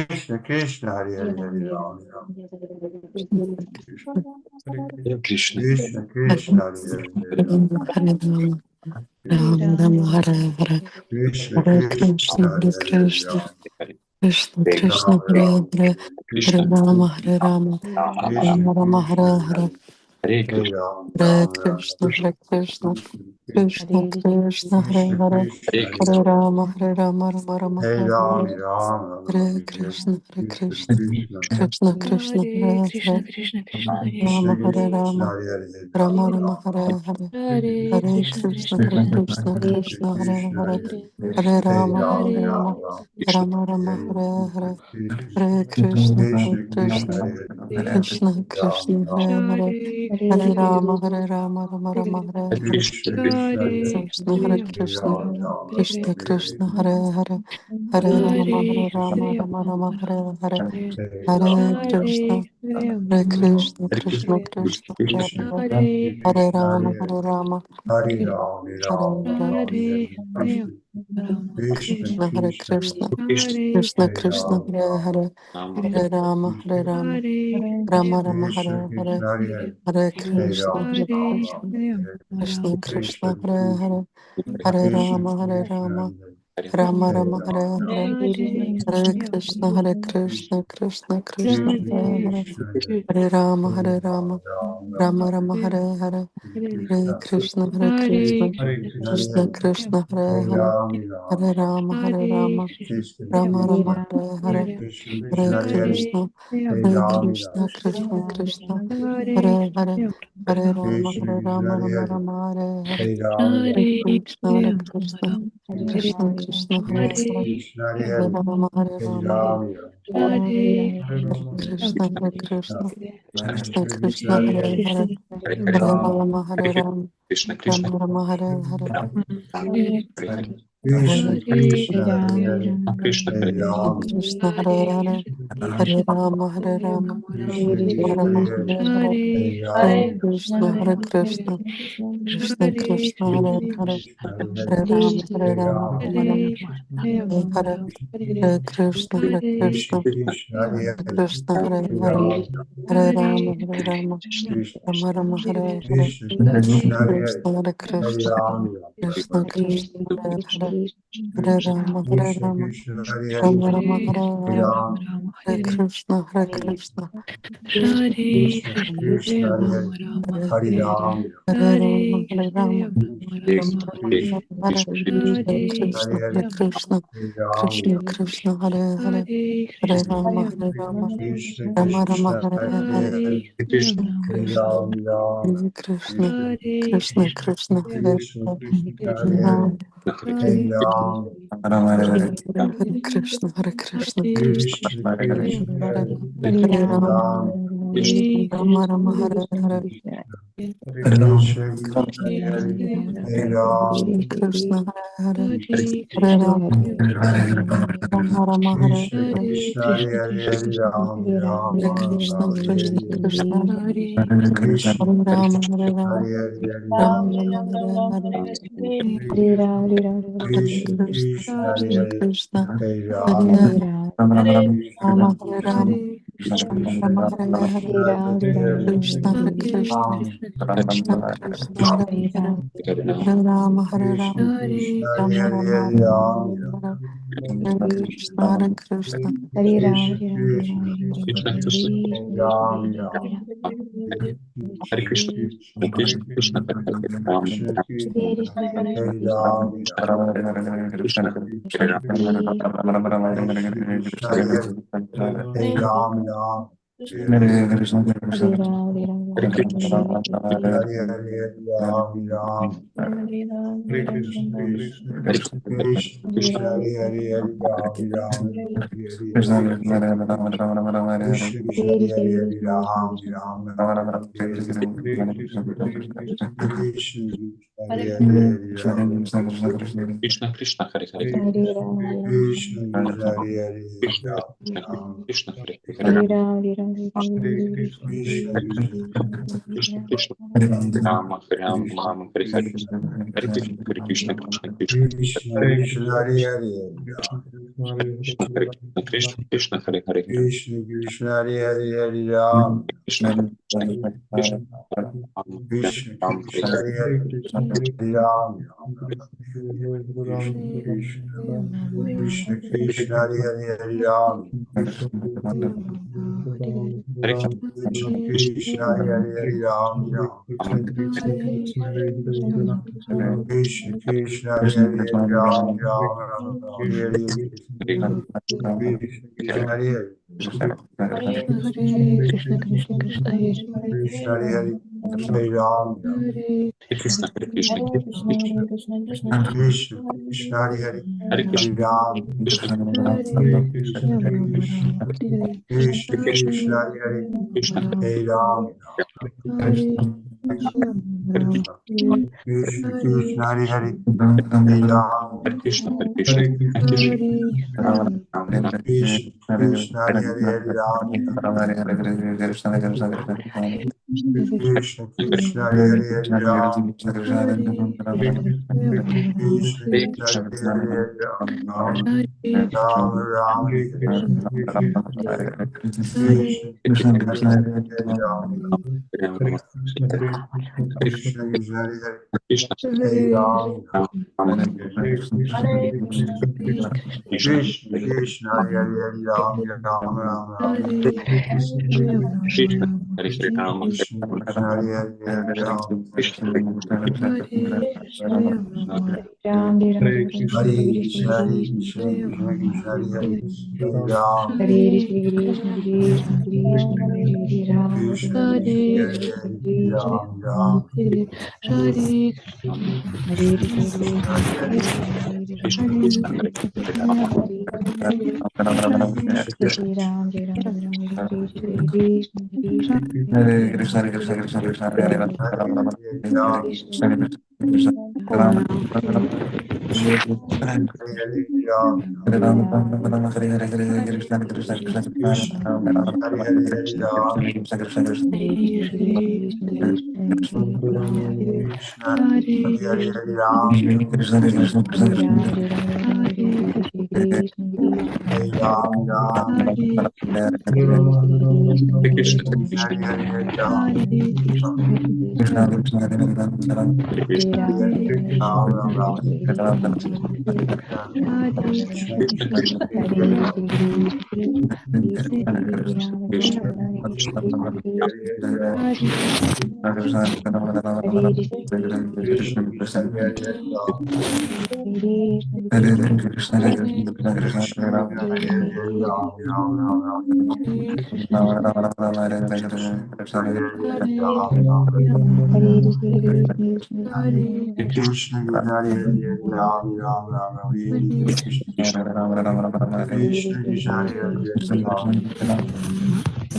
Speaker 2: Hare Ram, Ram Ram, Hare Hare Krishna, Hare Krishna,
Speaker 5: Hare Krishna.
Speaker 2: Krishna Krishna, Hare Hare, Hare Ram, Hare Ram, Krishna
Speaker 5: Hare Krishna.
Speaker 2: Krishna, Krishna, Hare Hare, Hare Ram, Krishna Krishna, Hare Hare, Hare Ram,
Speaker 6: Krishna
Speaker 5: Hare
Speaker 6: Krishna Hare Hare
Speaker 5: Krishna.
Speaker 6: Hare Rama Hare Rama Rama Rama Hare Hare
Speaker 5: Hare
Speaker 2: Hare
Speaker 5: Krishna.
Speaker 2: Ram,
Speaker 6: Hare
Speaker 2: Ram Ram,
Speaker 6: Krishna Hare Krishna
Speaker 2: Krishna
Speaker 6: Krishna Krishna Hare
Speaker 2: Krishna,
Speaker 6: Hare
Speaker 5: Hare
Speaker 2: Krishna,
Speaker 6: Hare Rama Hare Rama Rama Rama
Speaker 2: Hare
Speaker 6: Hare
Speaker 2: Ram,
Speaker 6: Hare
Speaker 2: Ram Ram,
Speaker 6: Hare Krishna Hare Krishna
Speaker 2: Krishna,
Speaker 6: Krishna Krishna Hare Hare
Speaker 7: Krishna Krishna
Speaker 6: Rama
Speaker 2: Krishna
Speaker 6: Hare
Speaker 2: Krishna,
Speaker 6: Rama
Speaker 2: Hare Hare,
Speaker 6: Rama Rama Hare Hare
Speaker 7: Hare
Speaker 6: Hare
Speaker 7: Krishna
Speaker 6: Krishna Hare Krishna Krishna Hare Hare Hare
Speaker 2: Hare
Speaker 6: Rama
Speaker 2: Ram,
Speaker 6: Hare
Speaker 2: Ram
Speaker 6: Rama
Speaker 2: Ram,
Speaker 6: Rama Rama Hare Hare Hare Krishna Hare
Speaker 2: Krishna Krishna,
Speaker 6: Krishna
Speaker 2: Hare Hare,
Speaker 6: Krishna
Speaker 2: Ram
Speaker 6: Krishna
Speaker 2: Ram,
Speaker 6: Hare Hare Hare Rama Rama Rama Hare Hare
Speaker 2: Krishna Krishna, Hare
Speaker 6: Krishna Hare Krishna
Speaker 2: Ram Ram,
Speaker 6: Krishna Krishna Hare Hare Hare Rama Rama Hare Hare
Speaker 2: Hare
Speaker 6: Hare
Speaker 2: Ram,
Speaker 6: Krishna Hare Krishna Krishna Krishna Hare
Speaker 2: Krishna
Speaker 6: Hare Hare
Speaker 2: Krishna,
Speaker 6: Rama
Speaker 2: Hare
Speaker 6: Rama
Speaker 2: Hare Ram, Ram
Speaker 6: Hare
Speaker 2: Ram, Krishna Krishna
Speaker 6: Krishna Hare
Speaker 2: Krishna,
Speaker 6: Krishna
Speaker 5: Krishna.
Speaker 6: Krishna
Speaker 2: Hare
Speaker 6: Krishna
Speaker 2: Ram,
Speaker 6: Hare Hare Hare Rama Rama
Speaker 2: Krishna
Speaker 6: Hare Hare
Speaker 2: Krishna, Hare
Speaker 6: Hare
Speaker 2: Hare
Speaker 6: Krishna
Speaker 2: Ram,
Speaker 6: Hare
Speaker 2: Ram
Speaker 6: Krishna
Speaker 2: Ram,
Speaker 6: Krishna Krishna
Speaker 2: Krishna
Speaker 6: Hare Hare Hare
Speaker 2: Krishna
Speaker 6: Rama
Speaker 2: Krishna,
Speaker 6: Rama
Speaker 2: Hare
Speaker 6: Rama Hare
Speaker 2: Ram,
Speaker 6: Hare Hare Krishna Hare Krishna Krishna Krishna Hare Hare Hare Rama Rama Hare Hare Hare Krishna Hare Krishna Krishna Krishna Hare Hare Hare Rama Rama Rama Hare Hare Hare Krishna Hare Krishna Krishna Krishna Hare Hare Hare Rama Rama Rama Hare Hare Hare Krishna Hare Krishna Krishna Krishna Hare Hare Hare Rama Krishna Hare Krishna Krishna Krishna Hare Hare Hare Rama
Speaker 5: Krishna, Krishna.
Speaker 6: Rama Hare Hare
Speaker 2: Krishna
Speaker 6: Hare
Speaker 2: Krishna, Hare
Speaker 5: Krishna,
Speaker 2: Hare Ram,
Speaker 6: Krishna Hare Hare Hare Rama
Speaker 2: Krishna
Speaker 6: Rama
Speaker 2: Krishna,
Speaker 6: Hare Hare
Speaker 2: Hare
Speaker 6: Hare
Speaker 2: Ram,
Speaker 6: Krishna Hare Krishna Krishna Krishna Hare Hare
Speaker 2: Krishna Hare
Speaker 6: Hare Rama
Speaker 2: Hare
Speaker 6: Rama
Speaker 2: Ram,
Speaker 6: Hare Hare Hare Krishna
Speaker 2: Krishna
Speaker 6: Krishna
Speaker 2: Krishna, Hare
Speaker 6: Krishna Hare
Speaker 2: Hare
Speaker 6: Hare
Speaker 2: Ram,
Speaker 6: Hare Rama
Speaker 2: Krishna
Speaker 6: Rama Hare Hare
Speaker 2: Krishna Krishna, Hare
Speaker 6: Krishna Hare
Speaker 2: Hare
Speaker 6: Krishna
Speaker 2: Ram,
Speaker 6: Krishna Krishna Hare Hare Hare Rama
Speaker 2: Krishna
Speaker 6: Rama
Speaker 2: Krishna, Hare
Speaker 6: Rama Hare
Speaker 2: Hare
Speaker 6: Hare
Speaker 2: Ram,
Speaker 6: Hare Krishna Krishna
Speaker 2: Krishna Krishna, Hare Hare Ram,
Speaker 6: Hare Rama Rama
Speaker 2: Krishna
Speaker 6: Hare Hare Hare Krishna
Speaker 2: Hare
Speaker 6: Krishna
Speaker 2: Ram,
Speaker 6: Krishna Krishna Hare Hare Hare Rama
Speaker 2: Krishna
Speaker 6: Rama
Speaker 2: Krishna,
Speaker 6: Hare Hare
Speaker 2: Hare
Speaker 6: Krishna Krishna
Speaker 2: Ram,
Speaker 6: Hare Krishna Krishna Krishna Hare
Speaker 2: Krishna
Speaker 6: Hare
Speaker 2: Krishna,
Speaker 6: Ram
Speaker 2: Hare Ram,
Speaker 6: Hare Krishna Krishna
Speaker 2: Krishna Krishna,
Speaker 6: Hare
Speaker 2: Hare
Speaker 6: Ram
Speaker 2: Ram,
Speaker 6: Rama Hare Hare
Speaker 2: Krishna Krishna, Hare Ram,
Speaker 6: Krishna Hare Hare Ram Rama Hare
Speaker 2: Krishna
Speaker 6: Hare
Speaker 2: Krishna, Hare Ram, Ram
Speaker 6: Hare Krishna
Speaker 2: Ram,
Speaker 6: Krishna Krishna
Speaker 2: Krishna
Speaker 6: Hare Rama Hare
Speaker 2: Krishna,
Speaker 6: Rama
Speaker 2: Hare
Speaker 6: Rama
Speaker 2: Ram,
Speaker 6: Rama Hare Hare Hare
Speaker 2: Krishna
Speaker 6: Krishna
Speaker 2: Krishna,
Speaker 6: Krishna Krishna
Speaker 2: Hare
Speaker 6: Hare
Speaker 2: Ram,
Speaker 6: Rama
Speaker 2: Krishna
Speaker 6: Hare Rama Rama
Speaker 2: Krishna
Speaker 6: Hare Hare Krishna Hare Krishna Krishna Krishna Hare Hare Hare Rama Hare Rama
Speaker 2: Krishna,
Speaker 6: Rama Rama
Speaker 2: Hare Ram,
Speaker 6: Hare Hare Krishna Hare Krishna
Speaker 2: Krishna Krishna,
Speaker 5: Krishna,
Speaker 2: Hare Ram,
Speaker 5: Hare Krishna, Hare Krishna, Krishna, Ram,
Speaker 2: Krishna Krishna, Hare Ram,
Speaker 5: Krishna,
Speaker 2: Krishna Krishna, Hare Ram, Hare Ram,
Speaker 5: Hare Krishna Krishna
Speaker 2: Hare Krishna, Hare Hare, Ram Ram,
Speaker 5: Hare Krishna
Speaker 2: Krishna Krishna, Hare Hare, Ram Ram, Hare
Speaker 5: Krishna
Speaker 2: Hare,
Speaker 5: Krishna
Speaker 2: Krishna Krishna, Hare Hare, Ram Ram, Hare Hare, Krishna Krishna, Hare Hare, Ram
Speaker 5: Krishna Krishna Hare Hare
Speaker 2: Krishna Krishna, Hare Hare,
Speaker 5: Krishna
Speaker 2: Ram
Speaker 5: Krishna Hare
Speaker 1: Hare
Speaker 5: Hare
Speaker 1: Ram, Hare Ram, Hare
Speaker 2: Krishna
Speaker 5: Krishna Krishna Rama Ram Ram Hare Hare Hare Krishna Krishna Krishna
Speaker 2: Krishna Krishna, Hare Hare,
Speaker 5: Krishna Hare Krishna Krishna Hare Hare
Speaker 2: Krishna Krishna, Hare Hare, Ram
Speaker 5: Krishna Krishna
Speaker 2: Krishna
Speaker 5: Ram Hare
Speaker 2: Krishna,
Speaker 5: Hare
Speaker 2: Hare Hare, Ram Krishna Krishna, Krishna Hare Hare, Ram
Speaker 5: Hare
Speaker 2: Krishna Krishna, Hare Hare, Ram Krishna Krishna, Hare Hare, Ram Hare Krishna Krishna, Hare Krishna, Hare Hare, Ram
Speaker 5: Krishna Hare Krishna
Speaker 2: Krishna Krishna, Hare Hare,
Speaker 5: Hare Krishna
Speaker 2: Ram
Speaker 5: Krishna
Speaker 2: Krishna Krishna, Hare
Speaker 5: Krishna
Speaker 2: Hare, Ram Krishna Krishna, Hare Hare, Ram
Speaker 5: Hare Krishna Hare Krishna Hare
Speaker 2: Krishna Krishna, Hare Hare, Ram Krishna Krishna, Hare Hare, Ram Krishna Krishna, Hare Hare, Ram Ram, Krishna Krishna, Hare Hare, Ram Krishna Krishna, Hare
Speaker 5: Krishna
Speaker 2: Hare, Ram
Speaker 5: Krishna
Speaker 2: Krishna Krishna, Hare Hare, Ram Ram,
Speaker 5: Krishna Hare Hare Rama
Speaker 2: Krishna Krishna, Hare Hare, Ram
Speaker 5: Krishna
Speaker 2: Hare Krishna, Hare Krishna, Krishna Krishna, Hare Ram Krishna Krishna, Hare Ram
Speaker 5: Krishna Krishna Hare Hare Rama
Speaker 6: Hare Krishna, Hare Krishna, Krishna Krishna, Hare Hare, Hare Rama, Hare Hare, Hare Krishna, Krishna Krishna,
Speaker 2: Krishna Hare Hare, Ram
Speaker 6: Krishna Krishna, Krishna
Speaker 2: Krishna Hare Hare, Ram
Speaker 6: Krishna, Krishna Krishna,
Speaker 2: Hare Ram
Speaker 5: Hare Krishna
Speaker 2: Krishna
Speaker 5: Krishna
Speaker 2: Hare Hare, Ram
Speaker 6: Krishna Krishna, Hare
Speaker 5: Hare Krishna
Speaker 2: Hare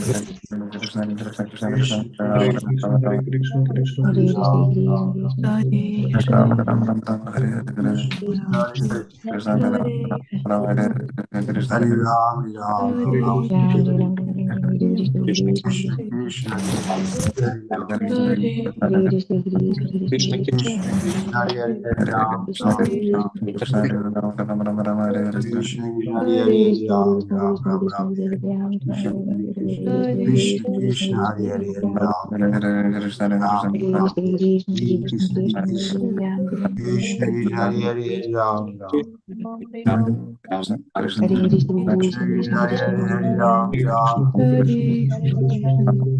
Speaker 2: Ram
Speaker 5: Krishna Krishna Krishna
Speaker 2: Krishna Hare Ram Krishna Krishna, Hare Ram Hare Ram
Speaker 5: Krishna
Speaker 2: Krishna Krishna, Hare Ram
Speaker 5: Krishna
Speaker 2: Krishna Hare Ram Krishna Krishna, Hare Ram Krishna Krishna, Hare Ram Ram Krishna Krishna Krishna Krishna, Hare Ram Krishna Krishna, Hare Ram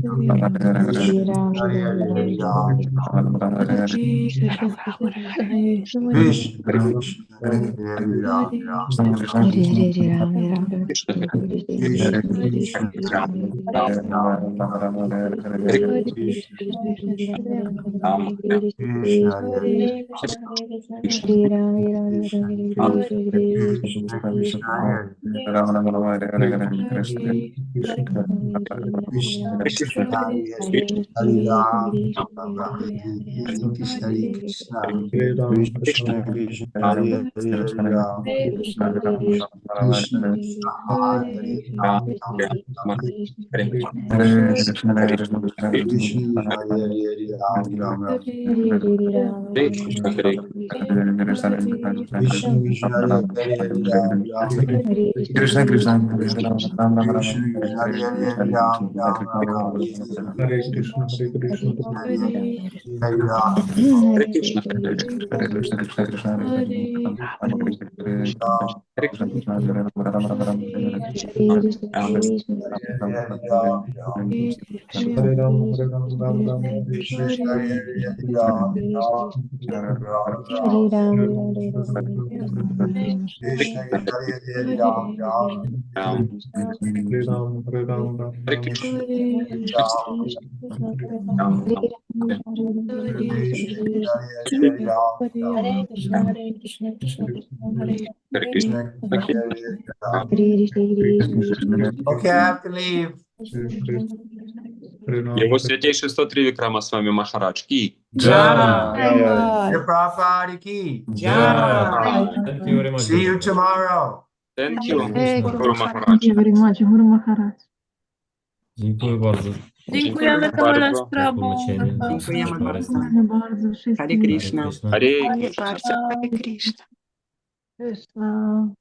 Speaker 2: Okay, I have to leave.
Speaker 5: Его святейшество Тривикрама Swami Махарадж Ки.
Speaker 2: Your Prabhupada ki.
Speaker 7: Thank you very much.
Speaker 2: See you tomorrow.
Speaker 5: Thank you, Guru Maharaj.
Speaker 8: Thank you very much, Guru Maharaj.
Speaker 7: Dziękuję bardzo.
Speaker 9: Dziękujemy Kamalas Prabhu.
Speaker 10: Dziękujemy bardzo.
Speaker 8: Dziękuję bardzo
Speaker 10: Hare
Speaker 8: wszystkim.
Speaker 10: Krishna.
Speaker 5: Hare
Speaker 6: Dziękuję bardzo. Hare Krishna.
Speaker 8: Krishna.